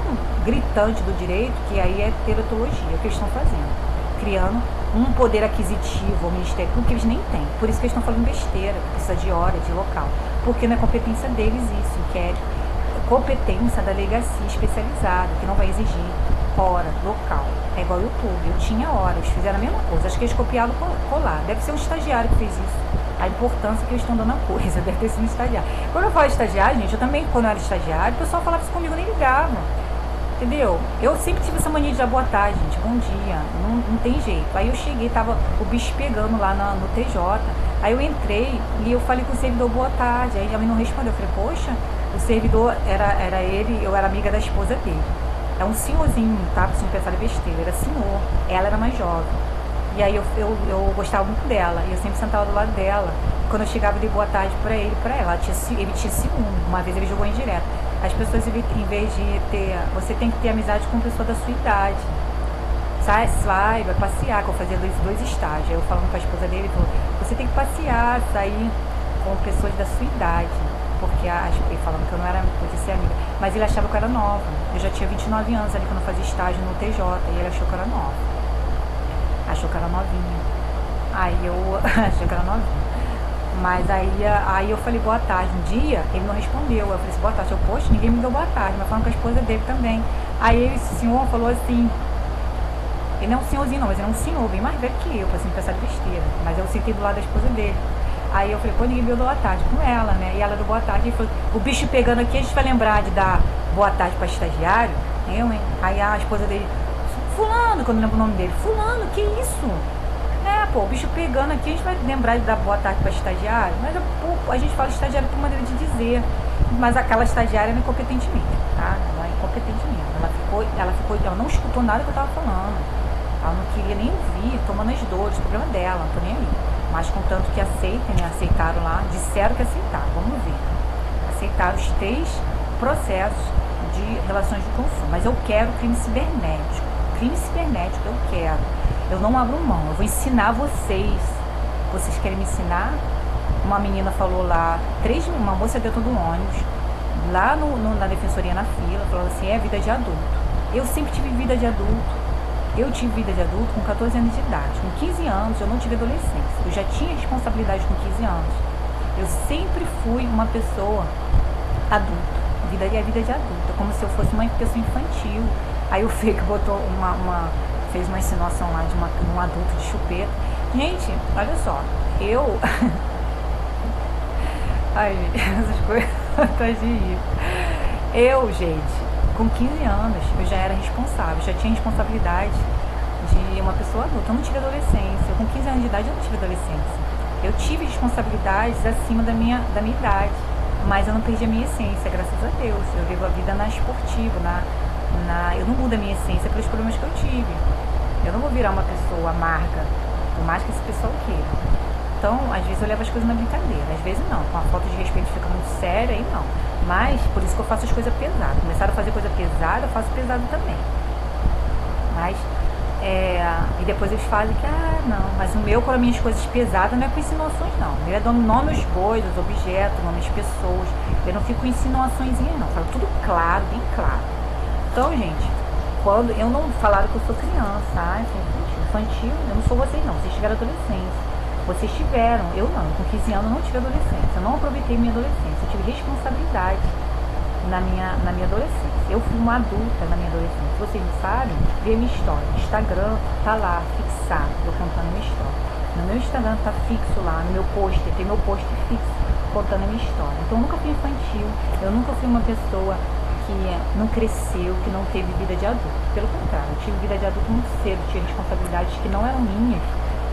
gritante do direito que aí é teratologia que eles estão fazendo. Criando um poder aquisitivo ao Ministério Público que eles nem têm. Por isso que eles estão falando besteira, precisa de hora, de local. Porque não é competência deles isso, inquérito. É competência da delegacia especializada, que não vai exigir hora, local. É igual ao YouTube. Eu tinha hora, eles fizeram a mesma coisa. Acho que eles copiaram colar. Deve ser um estagiário que fez isso. A importância que eles estão dando a coisa, deve ter sido um estagiário. Quando eu falo de estagiário, gente, eu também, quando eu era estagiário, o pessoal falava isso comigo, nem ligava. Entendeu? Eu sempre tive essa mania de dar boa tarde, gente, bom dia, não tem jeito. Aí eu cheguei, tava o bicho pegando lá no TJ. Aí eu entrei e eu falei com o servidor boa tarde. Aí a mãe não respondeu. Eu falei, poxa, o servidor era ele, eu era amiga da esposa dele. É um senhorzinho, tá? Pra você não pensar de besteira, era senhor. Ela era mais jovem. E aí eu gostava muito dela, e eu sempre sentava do lado dela. Quando eu chegava, eu dei boa tarde pra ele, pra ela. Ele tinha ciúme. Uma vez ele jogou indireto. As pessoas, em vez de ter... Você tem que ter amizade com pessoa da sua idade. Sai, vai passear, que eu fazia dois estágios. Aí eu falando com a esposa dele, ele falou, você tem que passear, sair com pessoas da sua idade. Porque ele falando que eu não era, podia ser amiga. Mas ele achava que eu era nova. Eu já tinha 29 anos ali quando eu fazia estágio no TJ. E ele achou que eu era nova. Achou que eu era novinha. Aí eu achei que eu era novinha. Mas aí eu falei boa tarde. Um dia ele não respondeu. Eu falei assim, boa tarde. Eu, poxa, ninguém me deu boa tarde. Mas falando com a esposa dele também. Aí esse senhor falou assim, ele não é um senhorzinho não, mas ele é um senhor bem mais velho que eu, pra assim, pensar de besteira. Mas eu sentei do lado da esposa dele. Aí eu falei, pô, ninguém me deu boa tarde com ela, né? E ela deu boa tarde. E falou, o bicho pegando aqui, a gente vai lembrar de dar boa tarde pra estagiário. Eu, hein? Aí a esposa dele, fulano, quando eu lembro o nome dele, fulano, que isso? É, pô, o bicho pegando aqui, a gente vai lembrar de dar boa tarde para estagiário, mas a gente fala estagiário por maneira de dizer, mas aquela estagiária não é incompetente mesmo, tá? Ela é incompetente mesmo, ela não escutou nada que eu tava falando, ela não queria nem ouvir, tomando as dores, o problema dela, não tô nem aí, mas contanto que aceitem, né? Aceitaram lá, disseram que aceitaram, vamos ver, aceitaram os 3 processos de relações de consumo, mas eu quero crime cibernético, eu quero. Eu não abro mão, eu vou ensinar vocês. Vocês querem me ensinar? Uma menina falou lá, uma moça dentro do ônibus, lá na defensoria na fila, falou assim, é vida de adulto. Eu sempre tive vida de adulto. Eu tive vida de adulto com 14 anos de idade. Com 15 anos eu não tive adolescência. Eu já tinha responsabilidade com 15 anos. Eu sempre fui uma pessoa adulta. Vida de adulta, como se eu fosse uma pessoa infantil. Aí o Fake botou fez uma insinuação lá de um adulto de chupeta. Gente, olha só, eu... Ai, essas coisas, tá de rir. Eu, gente, com 15 anos, eu já era responsável, já tinha responsabilidade de uma pessoa adulta. Eu não tive adolescência. Com 15 anos de idade, eu não tive adolescência. Eu tive responsabilidades acima da minha idade, mas eu não perdi a minha essência, graças a Deus. Eu vivo a vida na esportiva, eu não mudo a minha essência pelos problemas que eu tive. Eu não vou virar uma pessoa amarga, por mais que esse pessoal queira. Então, às vezes eu levo as coisas na brincadeira, às vezes não. Com a falta de respeito fica muito séria, aí não. Mas, por isso que eu faço as coisas pesadas. Começaram a fazer coisa pesada, eu faço pesado também. Mas, e depois eles fazem que, não, mas o meu, com as minhas coisas pesadas, não é com insinuações, não. O meu é dando nome aos coisas, objetos, nome às pessoas. Eu não fico com insinuaçõezinhas, não. Falo tudo claro, bem claro. Então, gente, quando eu não falaram que eu sou criança, infantil, eu não sou vocês, não. Vocês tiveram adolescência. Vocês tiveram, eu não, com 15 anos eu não tive adolescência, eu não aproveitei minha adolescência, eu tive responsabilidade na minha adolescência. Eu fui uma adulta na minha adolescência. Se vocês não sabem, vê a minha história. Instagram tá lá, fixado, eu contando a minha história. No meu Instagram tá fixo lá, no meu post, tem meu post fixo, contando a minha história. Então eu nunca fui infantil, eu nunca fui uma pessoa que não cresceu, que não teve vida de adulto. Pelo contrário, eu tive vida de adulto muito cedo, tive responsabilidades que não eram minhas.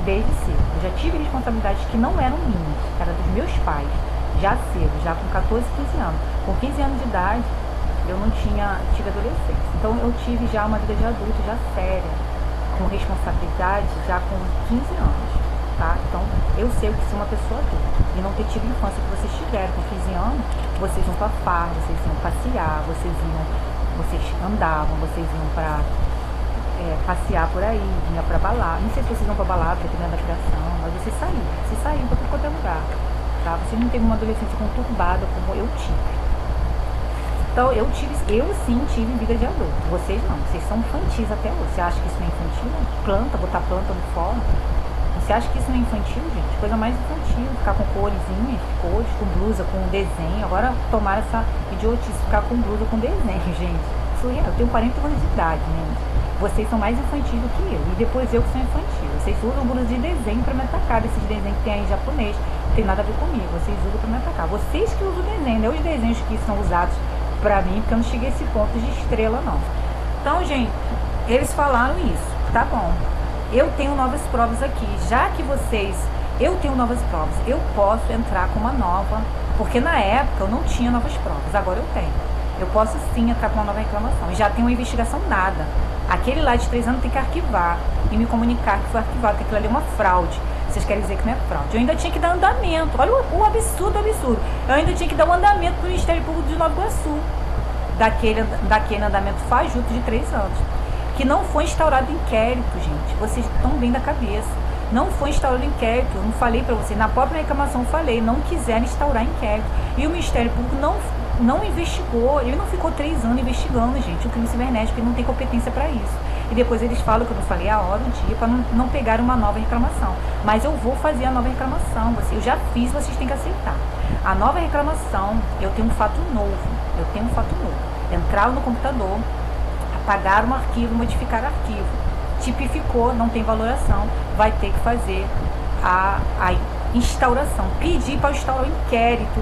Desde cedo. Eu já tive responsabilidades que não eram minhas, era dos meus pais, já cedo, já com 14, 15 anos. Com 15 anos de idade, eu não tive adolescência. Então eu tive já uma vida de adulto, já séria, com responsabilidade, já com 15 anos, tá? Então eu sei o que ser uma pessoa adulta. E não ter tido infância que vocês tiveram com 15 anos, vocês iam pra farra, vocês iam passear, vocês andavam, vocês iam pra passear por aí, vinha pra balada. Não sei se vocês vão pra balada, dependendo da criação, mas vocês saíam pra tudo quanto é lugar, tá? Vocês não teve uma adolescência conturbada como eu tive. Então eu sim tive vida de adulto. Vocês não, vocês são infantis até hoje. Você acha que isso não é infantil? Botar planta no forno. Você acha que isso não é infantil, gente? Coisa mais infantil, ficar com cores, com blusa, com desenho. Agora tomaram essa idiotice, ficar com blusa com desenho, gente. Eu tenho 40 anos de idade, né? Vocês são mais infantis do que eu. E depois eu que sou infantil. Vocês usam blusa de desenho pra me atacar. Desses desenhos que tem aí em japonês. Não tem nada a ver comigo. Vocês usam pra me atacar. Vocês que usam desenho, não é os desenhos que são usados pra mim, porque eu não cheguei a esse ponto de estrela, não. Então, gente, eles falaram isso. Tá bom. Eu tenho novas provas aqui. Eu tenho novas provas. Eu posso entrar com uma nova. Porque na época eu não tinha novas provas. Agora eu tenho. Eu posso sim entrar com uma nova reclamação. E já tem uma investigação nada. Aquele lá de 3 anos tem que arquivar e me comunicar que foi arquivado, que aquilo ali é uma fraude. Vocês querem dizer que não é fraude? Eu ainda tinha que dar andamento. Olha o absurdo. Eu ainda tinha que dar um andamento para o Ministério Público de Nova Iguaçu. Daquele andamento fajuto de 3 anos. Que não foi instaurado inquérito, gente. Vocês estão bem da cabeça. Não foi instaurado inquérito. Eu não falei para vocês. Na própria reclamação eu falei. Não quiseram instaurar inquérito. E o Ministério Público não investigou, ele não ficou 3 anos investigando, gente, o crime cibernético, ele não tem competência para isso. E depois eles falam que eu não falei a hora, o dia, para não pegar uma nova reclamação. Mas eu vou fazer a nova reclamação, eu já fiz, vocês têm que aceitar. A nova reclamação, eu tenho um fato novo. Entrar no computador, apagar um arquivo, modificar arquivo. Tipificou, não tem valoração, vai ter que fazer a instauração. Pedir para instaurar o inquérito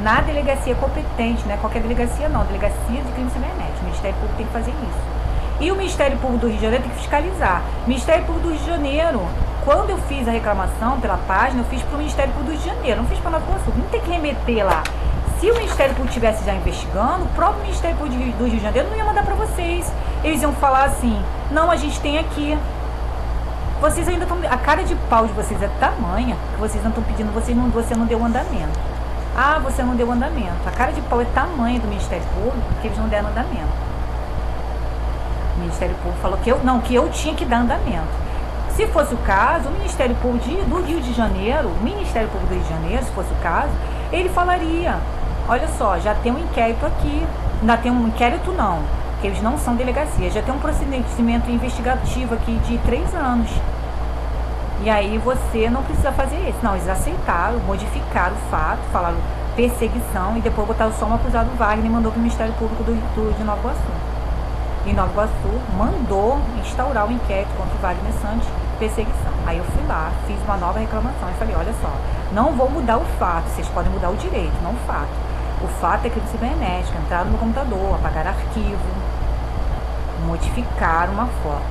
na delegacia competente, não é qualquer delegacia não, delegacia de crime cibernético. O Ministério Público tem que fazer isso. E o Ministério Público do Rio de Janeiro tem que fiscalizar. Ministério Público do Rio de Janeiro, quando eu fiz a reclamação pela página, eu fiz para o Ministério Público do Rio de Janeiro, não fiz para Nova Iguaçu, não tem que remeter lá. Se o Ministério Público estivesse já investigando, o próprio Ministério Público do Rio de Janeiro não ia mandar para vocês. Eles iam falar assim, não, a gente tem aqui. Vocês ainda estão, a cara de pau de vocês é tamanha, que vocês não estão pedindo, você não deu andamento. Ah, você não deu andamento. A cara de pau é tamanho do Ministério Público que eles não deram andamento. O Ministério Público falou que eu tinha que dar andamento. Se fosse o caso, o Ministério Público do Rio de Janeiro, se fosse o caso, ele falaria, olha só, já tem um inquérito aqui, ainda tem um inquérito não, que eles não são delegacia, já tem um procedimento investigativo aqui de 3 anos. E aí você não precisa fazer isso. Não, eles aceitaram, modificaram o fato, falaram perseguição e depois botaram só um acusado Wagner e mandou para o Ministério Público de Nova Iguaçu. E Nova Iguaçu mandou instaurar o inquérito contra o Wagner Santos, perseguição. Aí eu fui lá, fiz uma nova reclamação e falei, olha só, não vou mudar o fato, vocês podem mudar o direito, não o fato. O fato é crime cibernético, entraram no computador, apagaram arquivo, modificaram uma foto,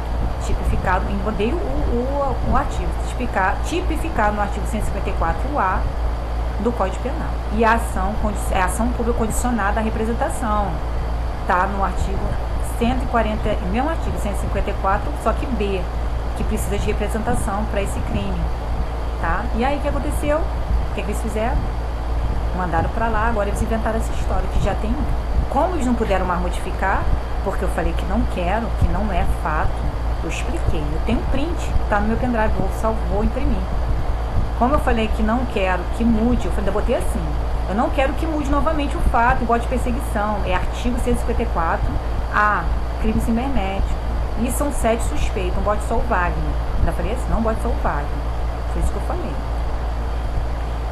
tipificado, mudei o artigo, tipificado no artigo 154A do Código Penal. E a ação pública condicionada à representação, tá no artigo 140, mesmo artigo 154, só que B, que precisa de representação para esse crime, tá? E aí o que aconteceu? O que eles fizeram? Mandaram para lá, agora eles inventaram essa história, que já tem um. Como eles não puderam mais modificar, porque eu falei que não quero, que não é fato, eu expliquei. Eu tenho um print, tá no meu pendrive, vou imprimir. Como eu falei que não quero que mude, eu ainda botei assim, eu não quero que mude novamente o fato, igual de perseguição, é artigo 154A, crime cibernético. E são 7 suspeitos, não bote só o Wagner. Ainda falei assim, não bote só o Wagner. Foi isso que eu falei.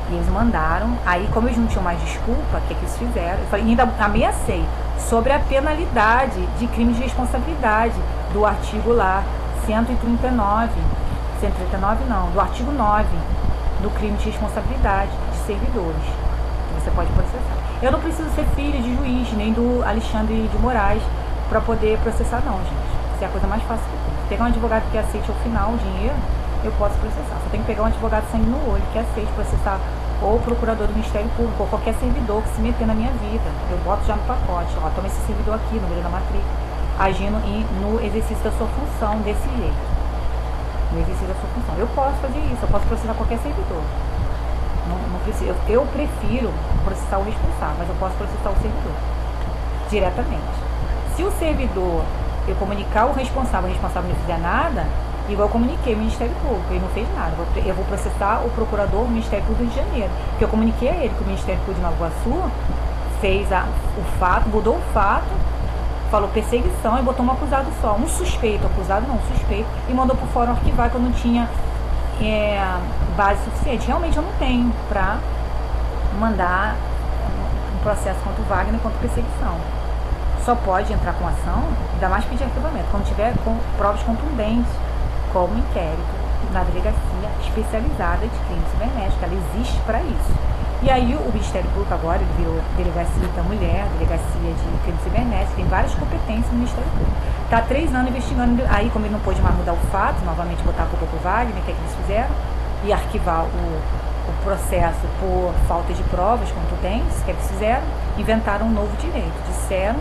E eles mandaram, aí como eles não tinham mais desculpa, o que eles fizeram? Eu falei, ainda ameacei sobre a penalidade de crime de responsabilidade do artigo lá, 139 não, do artigo 9 do crime de responsabilidade de servidores, que você pode processar. Eu não preciso ser filha de juiz, nem do Alexandre de Moraes, para poder processar não, gente. Isso é a coisa mais fácil que tem. Pegar um advogado que aceite ao final o dinheiro, eu posso processar. Só tem que pegar um advogado sangue no olho, que aceite processar ou o procurador do Ministério Público, ou qualquer servidor que se meter na minha vida. Eu boto já no pacote, ó, toma esse servidor aqui, no meio da matrícula, agindo no exercício da sua função desse jeito. No exercício da sua função. Eu posso fazer isso, eu posso processar qualquer servidor. Não preciso, eu prefiro processar o responsável, mas eu posso processar o servidor diretamente. Se o servidor, eu comunicar o responsável não fizer nada, igual eu comuniquei o Ministério Público, ele não fez nada. Eu vou processar o procurador do Ministério Público do Rio de Janeiro, porque eu comuniquei a ele que o Ministério Público de Nova Iguaçu fez o fato, mudou o fato, falou perseguição e botou um acusado só, um suspeito, acusado não, um suspeito, e mandou pro fórum arquivar que eu não tinha base suficiente. Realmente eu não tenho para mandar um processo contra o Wagner contra perseguição. Só pode entrar com ação, ainda mais pedir arquivamento, quando tiver com provas contundentes, como inquérito na delegacia especializada de crime cibernético, ela existe para isso. E aí o Ministério Público agora ele virou delegacia da mulher, delegacia de crime cibernético, tem várias competências no Ministério Público. Está há 3 anos investigando, aí como ele não pôde mais mudar o fato, novamente botar a culpa pro Wagner, o que é que eles fizeram? E arquivar o processo por falta de provas contundentes, o que eles fizeram? Inventaram um novo direito, disseram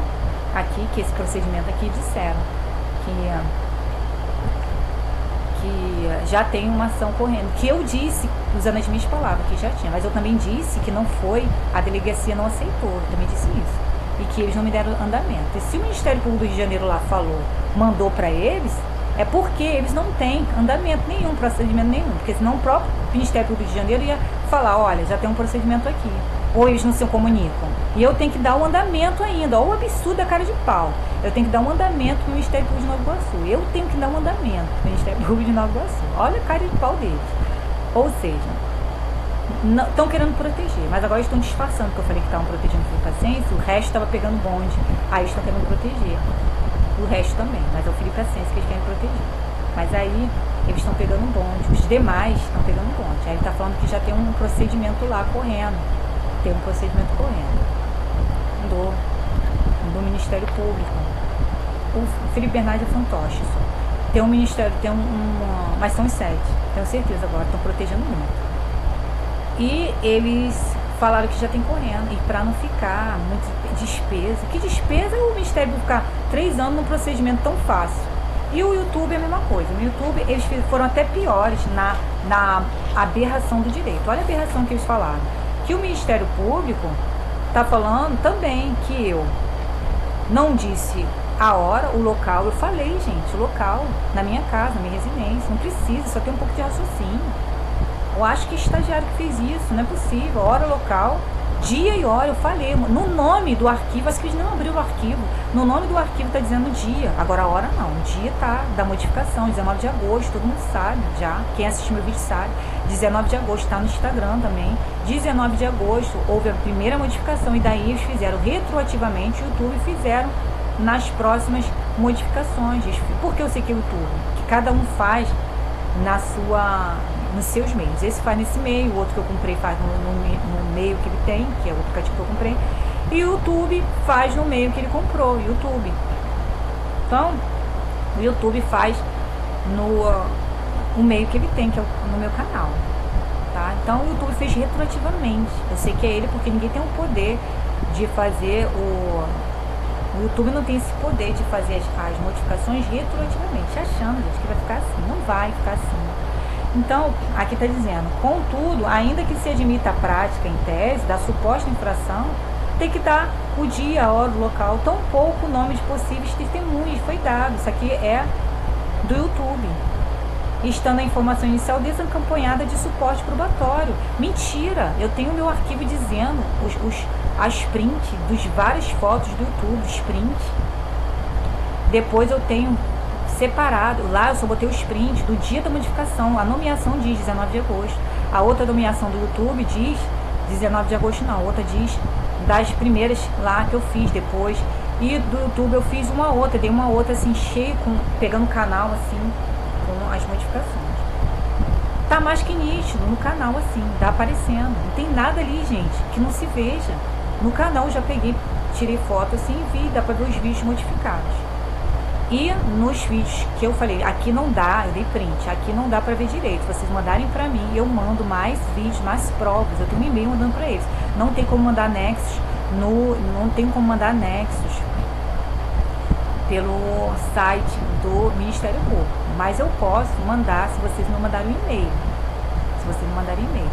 aqui, que esse procedimento aqui, disseram que já tem uma ação correndo, que eu disse, usando as minhas palavras, que já tinha, mas eu também disse que não foi, a delegacia não aceitou, eu também disse isso, e que eles não me deram andamento. E se o Ministério Público do Rio de Janeiro lá falou, mandou para eles, é porque eles não têm andamento nenhum, procedimento nenhum, porque senão o próprio Ministério Público do Rio de Janeiro ia falar, olha, já tem um procedimento aqui, ou eles não se comunicam, e eu tenho que dar um andamento ainda, olha o absurdo da cara de pau, eu tenho que dar um andamento para o Ministério Público de Nova Iguaçu, eu tenho que dar um andamento para o Ministério Público de Nova Iguaçu, olha a cara de pau deles, ou seja, estão querendo proteger, mas agora estão disfarçando, porque eu falei que estavam protegendo o Felipe Ascencio, o resto estava pegando bonde, aí estão querendo proteger, o resto também, mas é o Felipe Ascencio que eles querem proteger, mas aí eles estão pegando bonde, os demais estão pegando bonde, aí ele está falando que já tem um procedimento lá correndo, tem um procedimento correndo do Ministério Público. O Felipe Bernardi é fantoche só. Tem um ministério, mas são os 7, tenho certeza agora, estão protegendo muito. E eles falaram que já tem correndo, e para não ficar muito despesa, que despesa o Ministério vai ficar 3 anos num procedimento tão fácil. E o YouTube é a mesma coisa, no YouTube eles foram até piores na aberração do direito. Olha a aberração que eles falaram, que o Ministério Público está falando também que eu não disse a hora, o local. Eu falei, gente, o local, na minha casa, na minha residência, não precisa, só tem um pouco de raciocínio. Eu acho que estagiário que fez isso, não é possível. Hora, local, dia e hora, eu falei. No nome do arquivo, acho que eles não abriram o arquivo. No nome do arquivo está dizendo dia, agora a hora não. O dia tá da modificação, 19 de agosto, todo mundo sabe já. Quem assistiu meu vídeo sabe. 19 de agosto, está no Instagram também. 19 de agosto houve a primeira modificação e daí eles fizeram retroativamente o YouTube e fizeram nas próximas modificações. Porque eu sei que o YouTube, que cada um faz nos seus meios. Esse faz nesse meio, o outro que eu comprei faz no meio que ele tem, que é o aplicativo que eu comprei, E o YouTube faz no meio que ele comprou, YouTube. Então, o YouTube faz no meio que ele tem, que é no meu canal. Tá? Então, o YouTube fez retroativamente. Eu sei que é ele porque ninguém tem o poder de fazer O YouTube não tem esse poder de fazer as modificações retroativamente, achando, gente, que vai ficar assim. Não vai ficar assim. Então, aqui está dizendo, contudo, ainda que se admita a prática em tese da suposta infração, tem que dar o dia, a hora, o local, tampouco o nome de possíveis testemunhas foi dado. Isso aqui é do YouTube. Estando a informação inicial desacompanhada de suporte probatório. Mentira! Eu tenho meu arquivo dizendo as prints dos várias fotos do YouTube, os prints. Depois eu tenho separado, lá eu só botei os prints do dia da modificação. A nomeação diz 19 de agosto. A outra nomeação do YouTube diz 19 de agosto não, a outra diz das primeiras lá que eu fiz depois. E do YouTube eu fiz uma outra, dei uma outra assim, cheio, pegando o canal assim, com as modificações. Tá mais que nítido no canal assim, tá aparecendo. Não tem nada ali, gente, que não se veja. No canal eu já peguei, tirei foto assim e vi, dá pra ver os vídeos modificados. E nos vídeos que eu falei, aqui não dá, eu dei print, aqui não dá pra ver direito. Vocês mandarem pra mim, eu mando mais vídeos, mais provas. Eu tenho um e-mail mandando pra eles. Não tem como mandar anexos, não tem como mandar anexos pelo site do Ministério Público. Mas eu posso mandar se vocês me mandarem um e-mail. Se vocês me mandarem e-mail.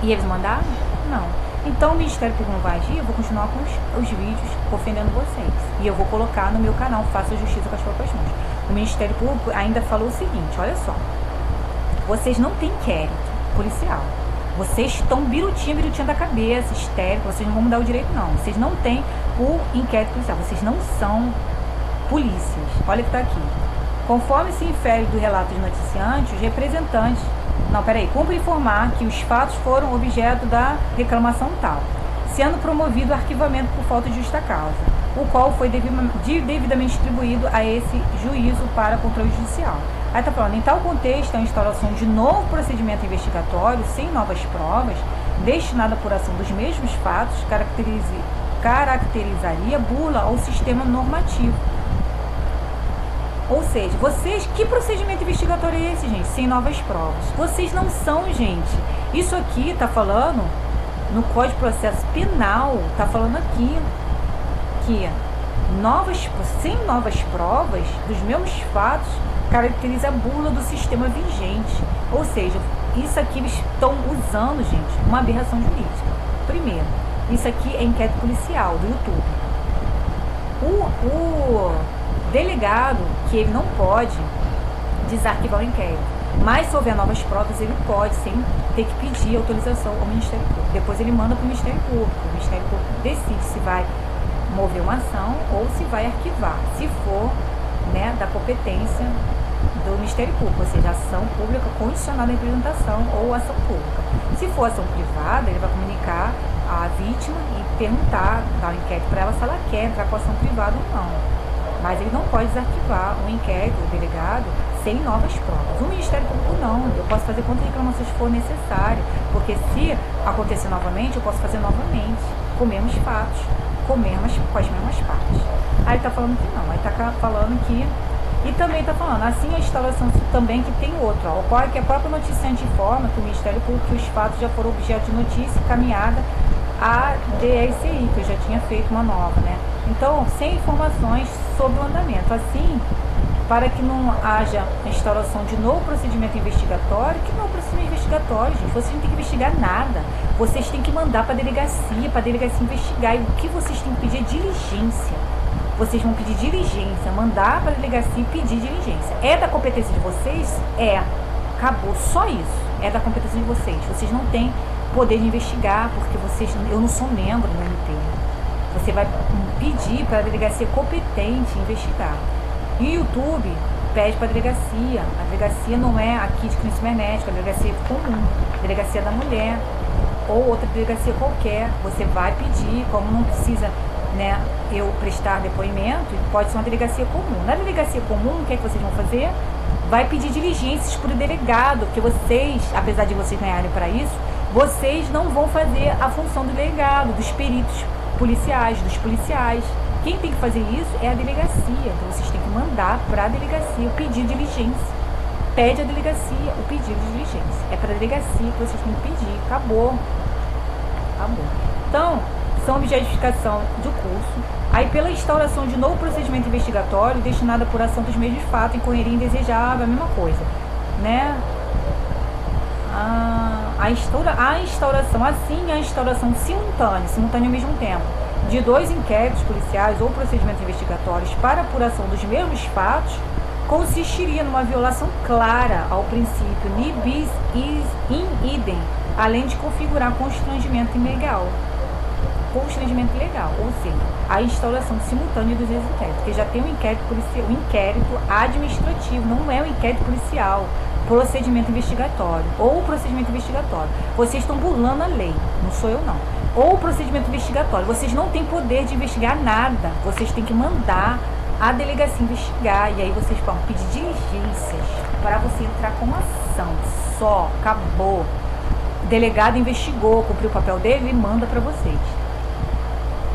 E eles mandaram? Não. Então o Ministério Público não vai agir, eu vou continuar com os vídeos ofendendo vocês. E eu vou colocar no meu canal, Faça Justiça com as Próprias Mãos. O Ministério Público ainda falou o seguinte, olha só. Vocês não têm inquérito policial. Vocês estão birutinha da cabeça, histérico, vocês não vão mudar o direito não. Vocês não têm o inquérito policial, vocês não são polícias. Olha que tá aqui. Conforme se infere do relato de noticiante, os representantes... Não, peraí. Cumpre informar que os fatos foram objeto da reclamação tal, sendo promovido o arquivamento por falta de justa causa, o qual foi devidamente distribuído a esse juízo para controle judicial. Aí tá falando, em tal contexto, a instauração de novo procedimento investigatório, sem novas provas, destinado à apuração dos mesmos fatos, caracterizaria bula ao sistema normativo. Ou seja, vocês, que procedimento investigatório é esse, gente? Sem novas provas. Vocês não são, gente. Isso aqui tá falando, no Código de Processo Penal, tá falando aqui, que sem novas provas dos mesmos fatos, caracteriza a bula do sistema vigente. Ou seja, isso aqui eles estão usando, gente, uma aberração jurídica. Primeiro, isso aqui é inquérito policial do YouTube. O delegado, que ele não pode desarquivar o inquérito, mas se houver novas provas, ele pode, sem ter que pedir autorização ao Ministério Público. Depois ele manda para o Ministério Público. O Ministério Público decide se vai mover uma ação ou se vai arquivar, se for, né, da competência do Ministério Público, ou seja, ação pública condicionada à representação ou ação pública. Se for ação privada, ele vai comunicar à vítima e perguntar, dar um inquérito para ela se ela quer entrar com ação privada ou não. Mas ele não pode desarquivar o inquérito, o delegado, sem novas provas. O Ministério Público não. Eu posso fazer quantas reclamações for necessário, porque se acontecer novamente, eu posso fazer novamente, com menos fatos, com as mesmas partes. Aí está falando que não, aí está falando que... E também está falando, assim a instalação também que tem outro, ó, ocorre que a própria noticiante informa que o Ministério Público que os fatos já foram objeto de notícia caminhada à DSI, que eu já tinha feito uma nova, né? Então, sem informações sobre o andamento. Assim, para que não haja instauração de novo procedimento investigatório, que não é um procedimento investigatório, gente. Vocês não têm que investigar nada. Vocês têm que mandar para a delegacia investigar. E o que vocês têm que pedir é diligência. Vocês vão pedir diligência, mandar para a delegacia e pedir diligência. É da competência de vocês? É. Acabou. Só isso. É da competência de vocês. Vocês não têm poder de investigar, porque eu não sou membro do MP. Você vai pedir para a delegacia competente investigar. E o YouTube pede para a delegacia. A delegacia não é aqui de crime cibernético, a delegacia é comum, a delegacia da mulher ou outra delegacia qualquer. Você vai pedir, como não precisa, né, eu prestar depoimento, pode ser uma delegacia comum. Na delegacia comum, o que é que vocês vão fazer? Vai pedir diligências para o delegado, porque vocês, apesar de vocês ganharem para isso, vocês não vão fazer a função do delegado, dos peritos policiais, dos policiais. Quem tem que fazer isso é a delegacia. Então vocês têm que mandar para a delegacia o pedido de diligência. Pede à delegacia o pedido de diligência. É para a delegacia que vocês têm que pedir. Acabou. Acabou. Então, são objetificação do curso. Aí, pela instauração de novo procedimento investigatório destinado à apuração dos mesmos fatos, incorreria indesejável, a mesma coisa, né? A instauração, assim, a instauração simultânea ao mesmo tempo, de 2 inquéritos policiais ou procedimentos investigatórios para apuração dos mesmos fatos, consistiria numa violação clara ao princípio ni bis in idem, além de configurar constrangimento ilegal. Constrangimento legal, ou seja, a instauração simultânea dos inquéritos, porque já tem um inquérito policial, um inquérito administrativo, não é um inquérito policial, procedimento investigatório, ou procedimento investigatório. Vocês estão burlando a lei, não sou eu não. Ou procedimento investigatório, vocês não têm poder de investigar nada, vocês têm que mandar a delegacia investigar, e aí vocês vão pedir diligências para você entrar com ação, só, acabou. O delegado investigou, cumpriu o papel dele e manda para vocês.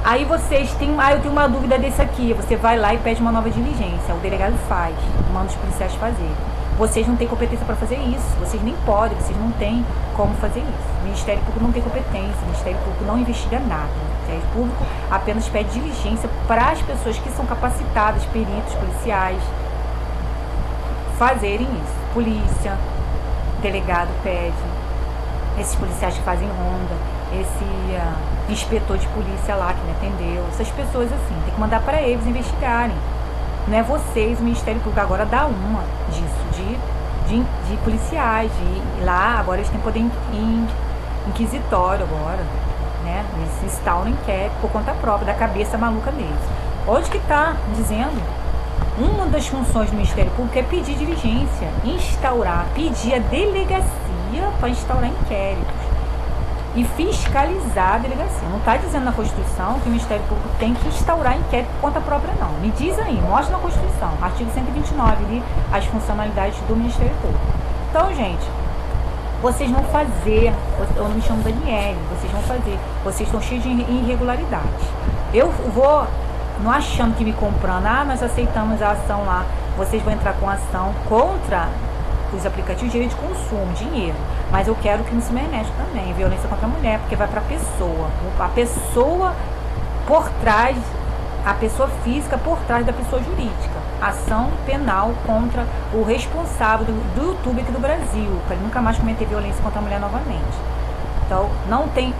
Aí vocês têm, eu tenho uma dúvida desse aqui, você vai lá e pede uma nova diligência, o delegado faz, manda os policiais fazer. Vocês não têm competência para fazer isso, vocês nem podem, vocês não têm como fazer isso. O Ministério Público não tem competência, o Ministério Público não investiga nada. O Ministério Público apenas pede diligência para as pessoas que são capacitadas, peritos, policiais, fazerem isso. Polícia, delegado pede, esses policiais que fazem ronda, esse inspetor de polícia lá que me atendeu, essas pessoas assim, tem que mandar para eles investigarem. Não é vocês, o Ministério Público agora dá uma disso, de policiais, de lá, agora eles têm poder inquisitório agora, né? Eles instauram inquérito por conta própria, da cabeça maluca deles. Onde que está dizendo? Uma das funções do Ministério Público é pedir diligência, pedir a delegacia para instaurar inquéritos e fiscalizar a delegacia. Não está dizendo na Constituição que o Ministério Público tem que instaurar inquérito por conta própria, não. Me diz aí, mostra na Constituição, artigo 129, ali, as funcionalidades do Ministério Público. Então, gente, vocês vão fazer, eu não me chamo Daniele, vocês vão fazer, vocês estão cheios de irregularidades. Eu vou, não achando que me comprando, nós aceitamos a ação lá, vocês vão entrar com ação contra os aplicativos de direito de consumo, dinheiro. Mas eu quero crime cibernético também, violência contra a mulher, porque vai para a pessoa por trás, a pessoa física por trás da pessoa jurídica. Ação penal contra o responsável do YouTube aqui do Brasil, para ele nunca mais cometer violência contra a mulher novamente. Então, não tem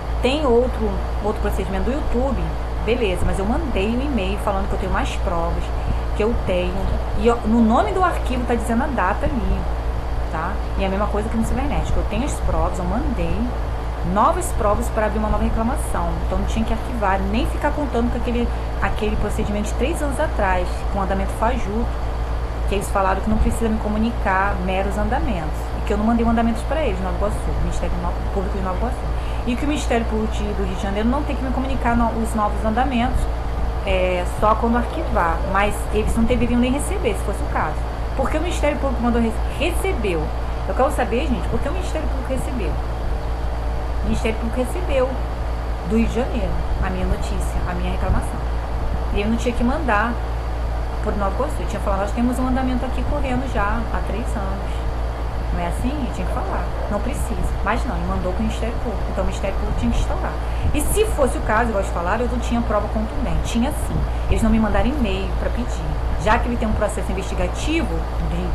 outro procedimento do YouTube, beleza, mas eu mandei um e-mail falando que eu tenho mais provas, que eu tenho, e no nome do arquivo está dizendo a data ali. Tá? E a mesma coisa que no cibernético. Eu tenho as provas, eu mandei novas provas para abrir uma nova reclamação. Então não tinha que arquivar, nem ficar contando com aquele procedimento de 3 anos atrás, com andamento fajuto, que eles falaram que não precisa me comunicar meros andamentos. E que eu não mandei mandamentos para eles, Nova Iguaçu, o Ministério Público de Nova Iguaçu. E que o Ministério Público do Rio de Janeiro não tem que me comunicar os novos andamentos, só quando arquivar. Mas eles não deveriam nem receber, se fosse o caso. Porque o Ministério Público recebeu. Eu quero saber, gente, por que o Ministério Público recebeu? O Ministério Público recebeu do Rio de Janeiro a minha notícia, a minha reclamação. E eu não tinha que mandar por Nova Iguaçu. Eu tinha falado, nós temos um andamento aqui correndo já há 3 anos. Não é assim? Eu tinha que falar. Não precisa. Mas não, ele mandou para o Ministério Público. Então o Ministério Público tinha que instaurar. E se fosse o caso, igual de falar, eu não tinha prova contundente. Tinha sim. Eles não me mandaram e-mail para pedir. Já que ele tem um processo investigativo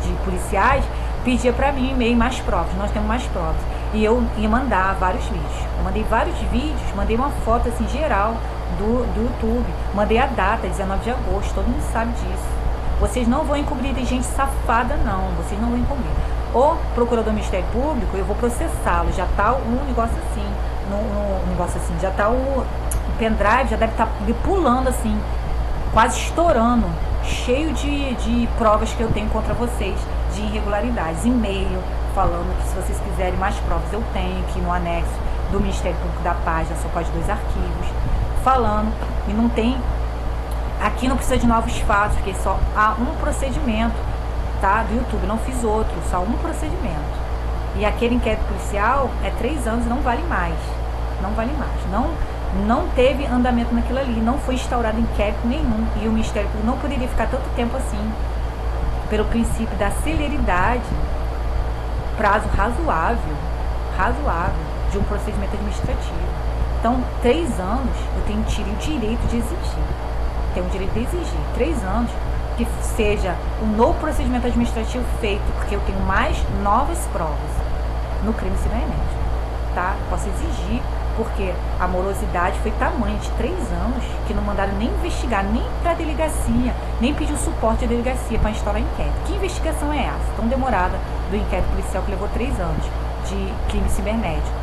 de policiais, pedia para mim e-mail mais provas. Nós temos mais provas. E eu ia mandar vários vídeos. Eu mandei vários vídeos, mandei uma foto assim geral do YouTube. Mandei a data, 19 de agosto. Todo mundo sabe disso. Vocês não vão encobrir de gente safada, não. Vocês não vão encobrir. O procurador do Ministério Público, eu vou processá-lo. Já está um negócio assim. Já está o pendrive, já deve estar pulando assim, quase estourando, cheio de provas que eu tenho contra vocês, de irregularidades. E-mail falando que se vocês quiserem mais provas, eu tenho aqui no anexo do Ministério Público da Página, só pode 2 arquivos, falando, e não tem, aqui não precisa de novos fatos, porque só há um procedimento, tá, do YouTube, não fiz outro, só um procedimento. E aquele inquérito policial é 3 anos e não vale mais. Não vale mais. Não teve andamento naquilo ali, não foi instaurado inquérito nenhum, e o Ministério Público não poderia ficar tanto tempo assim, pelo princípio da celeridade, prazo razoável de um procedimento administrativo. Então, 3 anos, eu tenho o direito de exigir. Tenho o direito de exigir 3 anos que seja um novo procedimento administrativo feito, porque eu tenho mais novas provas no crime cibernético, tá? Posso exigir, porque a morosidade foi tamanha de 3 anos que não mandaram nem investigar, nem para a delegacia, nem pediu suporte à delegacia para instaurar inquérito. Que investigação é essa? Tão demorada do inquérito policial que levou 3 anos de crime cibernético,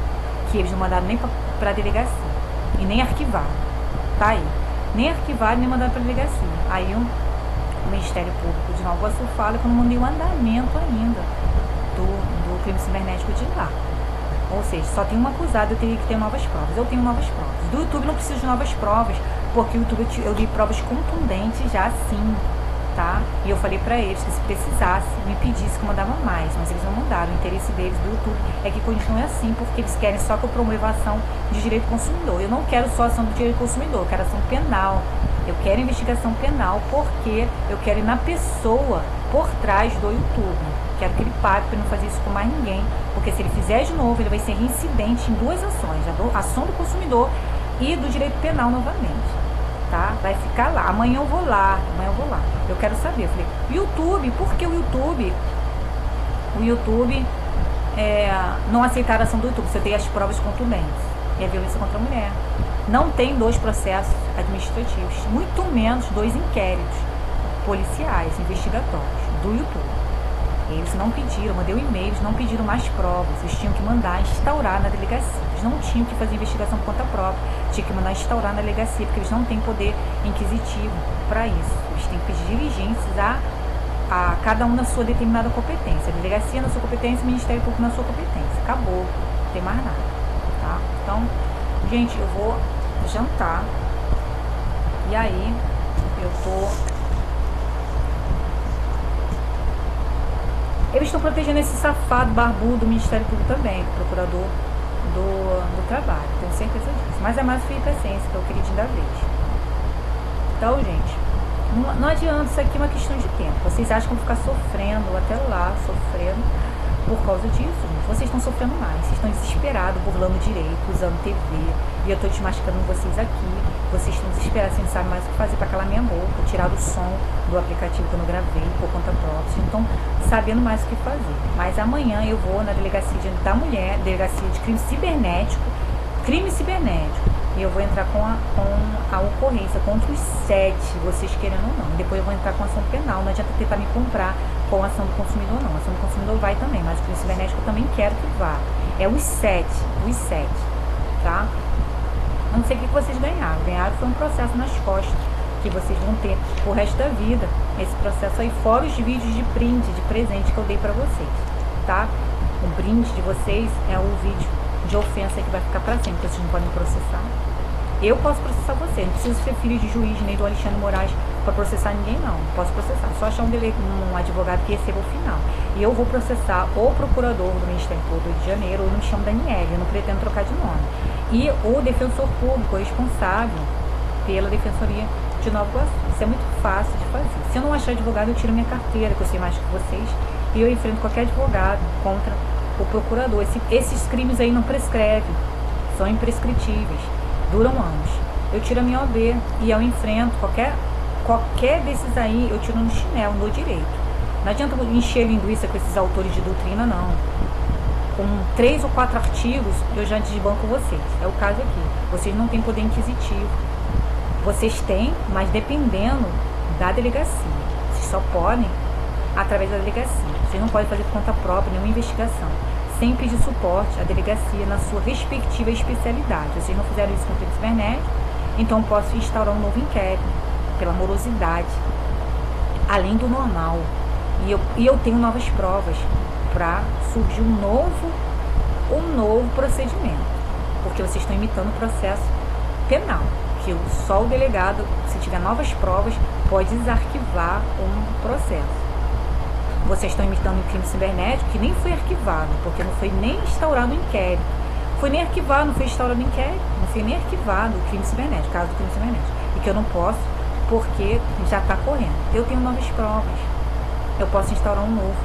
que eles não mandaram nem para a delegacia e nem arquivaram, tá aí. Nem arquivaram, nem mandaram para a delegacia. Aí o Ministério Público de Nova Iguaçu fala que eu não mandei o andamento ainda do crime cibernético de lá. Ou seja, só tem um acusado, eu teria que ter novas provas. Eu tenho novas provas. Do YouTube não preciso de novas provas, porque o YouTube eu dei provas contundentes já sim, tá? E eu falei pra eles que se precisasse, me pedisse que eu mandava mais, mas eles não mandaram. O interesse deles do YouTube é que continue assim, porque eles querem só que eu promova a ação de direito do consumidor. Eu não quero só ação do direito do consumidor, eu quero ação penal. Eu quero investigação penal porque eu quero ir na pessoa por trás do YouTube. Quero que ele pague para não fazer isso com mais ninguém, porque se ele fizer de novo, ele vai ser reincidente em 2 ações, a ação do consumidor e do direito penal novamente, tá? Vai ficar lá. Amanhã eu vou lá. Eu quero saber. Eu falei, YouTube, por que o YouTube não aceitar a ação do YouTube? Você tem as provas contundentes e a violência contra a mulher. Não tem 2 processos administrativos, muito menos 2 inquéritos policiais, investigatórios do YouTube. Eles não pediram, mandei um e-mail, eles não pediram mais provas, eles tinham que mandar instaurar na delegacia. Eles não tinham que fazer investigação por conta própria, tinham que mandar instaurar na delegacia, porque eles não têm poder inquisitivo para isso. Eles têm que pedir diligências a cada um na sua determinada competência. A delegacia na sua competência, o Ministério Público na sua competência. Acabou, não tem mais nada, tá? Então, gente, eu vou jantar e aí eles estão protegendo esse safado barbudo do Ministério Público também, do procurador do trabalho, tenho certeza disso. Mas é mais o Felipe Ascensi, que é o queridinho da vez. Então, gente, não adianta, isso aqui é uma questão de tempo. Vocês acham que vão ficar sofrendo, até lá, sofrendo por causa disso, gente. Vocês estão sofrendo mais, vocês estão desesperados, burlando direito, usando TV, e eu tô desmascarando vocês aqui. Vocês estão desesperados, vocês não sabem mais o que fazer para calar minha boca, tirar o som do aplicativo que eu não gravei por conta própria. Vocês não estão sabendo mais o que fazer. Mas amanhã eu vou na delegacia da mulher, delegacia de crime cibernético, e eu vou entrar com a ocorrência contra os 7, vocês querendo ou não. Depois eu vou entrar com ação penal, não adianta tentar me comprar com a ação do consumidor não. A ação do consumidor vai também, mas o crime cibernético eu também quero que vá. É os 7, tá? Eu não sei o que vocês ganharam. Ganharam foi um processo nas costas, que vocês vão ter o resto da vida. Esse processo aí, fora os vídeos de brinde, de presente que eu dei pra vocês, tá? O brinde de vocês é o vídeo de ofensa que vai ficar pra sempre, porque vocês não podem processar. Eu posso processar vocês, não preciso ser filho de juiz nem do Alexandre Moraes para processar ninguém, não. Posso processar, só achar um advogado que receba o final. E eu vou processar o procurador do Ministério Público do Rio de Janeiro, ou me chamo Daniele, eu não pretendo trocar de nome. E o defensor público, o responsável pela Defensoria de Nova Iguaçu. Isso é muito fácil de fazer. Se eu não achar advogado, eu tiro minha carteira, que eu sei mais que vocês, e eu enfrento qualquer advogado contra o procurador. Esses crimes aí não prescrevem, são imprescritíveis, duram anos. Eu tiro a minha OB e eu enfrento qualquer desses aí, eu tiro no chinelo, no direito. Não adianta encher linguiça com esses autores de doutrina, não. Com 3 ou 4 artigos, eu já desbanco vocês. É o caso aqui. Vocês não têm poder inquisitivo. Vocês têm, mas dependendo da delegacia. Vocês só podem através da delegacia. Vocês não podem fazer por conta própria nenhuma investigação, sem pedir suporte à delegacia na sua respectiva especialidade. Vocês não fizeram isso com o crime cibernético, então eu posso instaurar um novo inquérito pela morosidade, além do normal. E eu tenho novas provas para surgir um novo procedimento, porque vocês estão imitando o processo penal, que só o delegado, se tiver novas provas, pode desarquivar um processo. Vocês estão imitando o crime cibernético, que nem foi arquivado, porque não foi nem instaurado um inquérito. foi nem arquivado, não foi instaurado inquérito, não foi nem arquivado o crime cibernético, caso do crime cibernético. E que eu não posso, porque já está correndo. Eu tenho novas provas. Eu posso instaurar um novo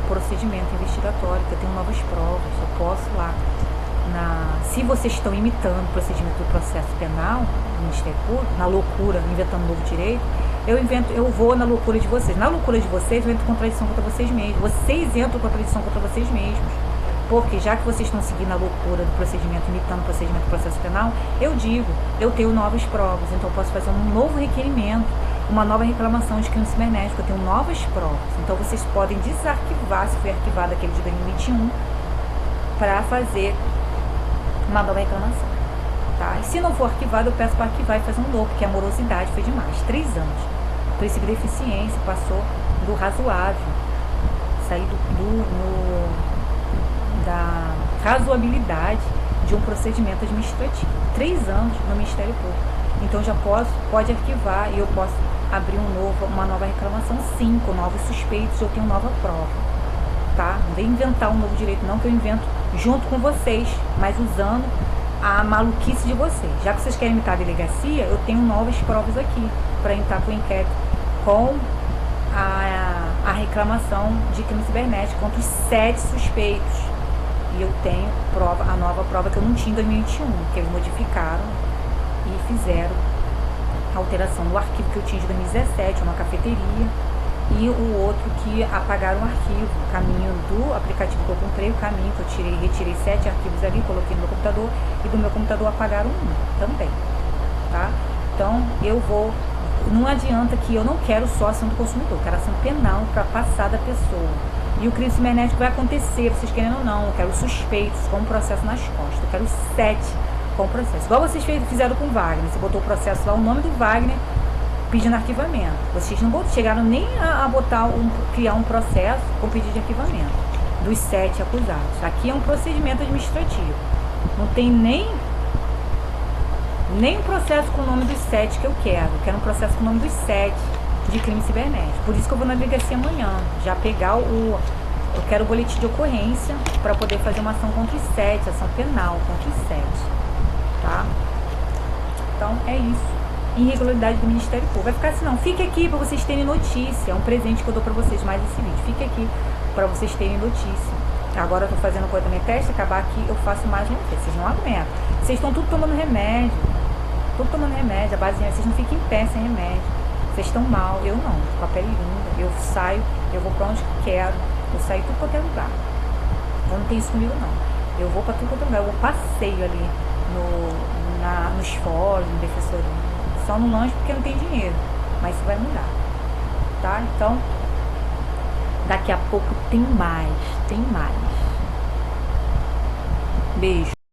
procedimento investigatório, que eu tenho novas provas. Eu posso lá, se vocês estão imitando o procedimento do processo penal, do Ministério Público, na loucura, inventando um novo direito, eu vou na loucura de vocês. Na loucura de vocês, eu entro em contradição contra vocês mesmos. Vocês entram em contradição contra vocês mesmos. Porque já que vocês estão seguindo a loucura do procedimento, imitando o procedimento do processo penal, eu digo, eu tenho novas provas, então eu posso fazer um novo requerimento, uma nova reclamação de crime cibernético, eu tenho novas provas. Então vocês podem desarquivar, se foi arquivado aquele de 2021, para fazer uma nova reclamação. Tá? E se não for arquivado, eu peço para arquivar e fazer um novo, porque a morosidade foi demais. 3 anos. O princípio de eficiência passou do razoável, saiu da razoabilidade de um procedimento administrativo. 3 anos no Ministério Público. Então já pode arquivar e eu posso abrir uma nova reclamação, sim, com novos suspeitos, eu tenho nova prova. Tá? Não vem inventar um novo direito não, que eu invento junto com vocês, mas usando a maluquice de vocês. Já que vocês querem imitar a delegacia, eu tenho novas provas aqui para entrar com o inquérito com a reclamação de crime cibernético contra os 7 suspeitos. E eu tenho a nova prova que eu não tinha em 2021, que eles modificaram e fizeram a alteração no arquivo que eu tinha de 2017, uma cafeteria, e o outro que apagaram o arquivo, o caminho do aplicativo que eu comprei, o caminho que eu retirei 7 arquivos ali, coloquei no meu computador, e do meu computador apagaram um também, tá? Então, não adianta que eu não quero só ação do consumidor, eu quero ação penal para passar da pessoa. E o crime cibernético vai acontecer, vocês querendo ou não, eu quero suspeitos com o processo nas costas, eu quero 7 com o processo. Igual vocês fizeram com o Wagner, você botou o processo lá, o nome do Wagner, pedindo arquivamento. Vocês não chegaram nem a criar um processo com pedido de arquivamento dos 7 acusados. Aqui é um procedimento administrativo. Não tem nem um processo com o nome dos 7 que eu quero. Eu quero um processo com o nome dos 7 de crime cibernético. Por isso que eu vou na delegacia amanhã, já pegar eu quero o boletim de ocorrência para poder fazer uma ação contra os 7, ação penal contra os 7, tá? Então é isso. Irregularidade do Ministério Público. Vai ficar assim, não. Fique aqui para vocês terem notícia. É um presente que eu dou para vocês mais esse vídeo. Fique aqui para vocês terem notícia. Agora eu tô fazendo coisa da minha teste, acabar aqui eu faço mais uma vez. Vocês não aguentam. Vocês estão tudo tomando remédio. Tudo tomando remédio. A basezinha, vocês não ficam em pé sem remédio. Vocês estão mal. Eu não. Com a pele linda. Eu saio, eu vou para onde quero. Eu saio tudo qualquer lugar. Eu não tenho isso comigo, não. Eu vou para tudo qualquer lugar. Eu passeio ali nos fóruns, no defensoria. Só no lanche porque não tem dinheiro, mas isso vai mudar, tá? Então, daqui a pouco tem mais. Beijo.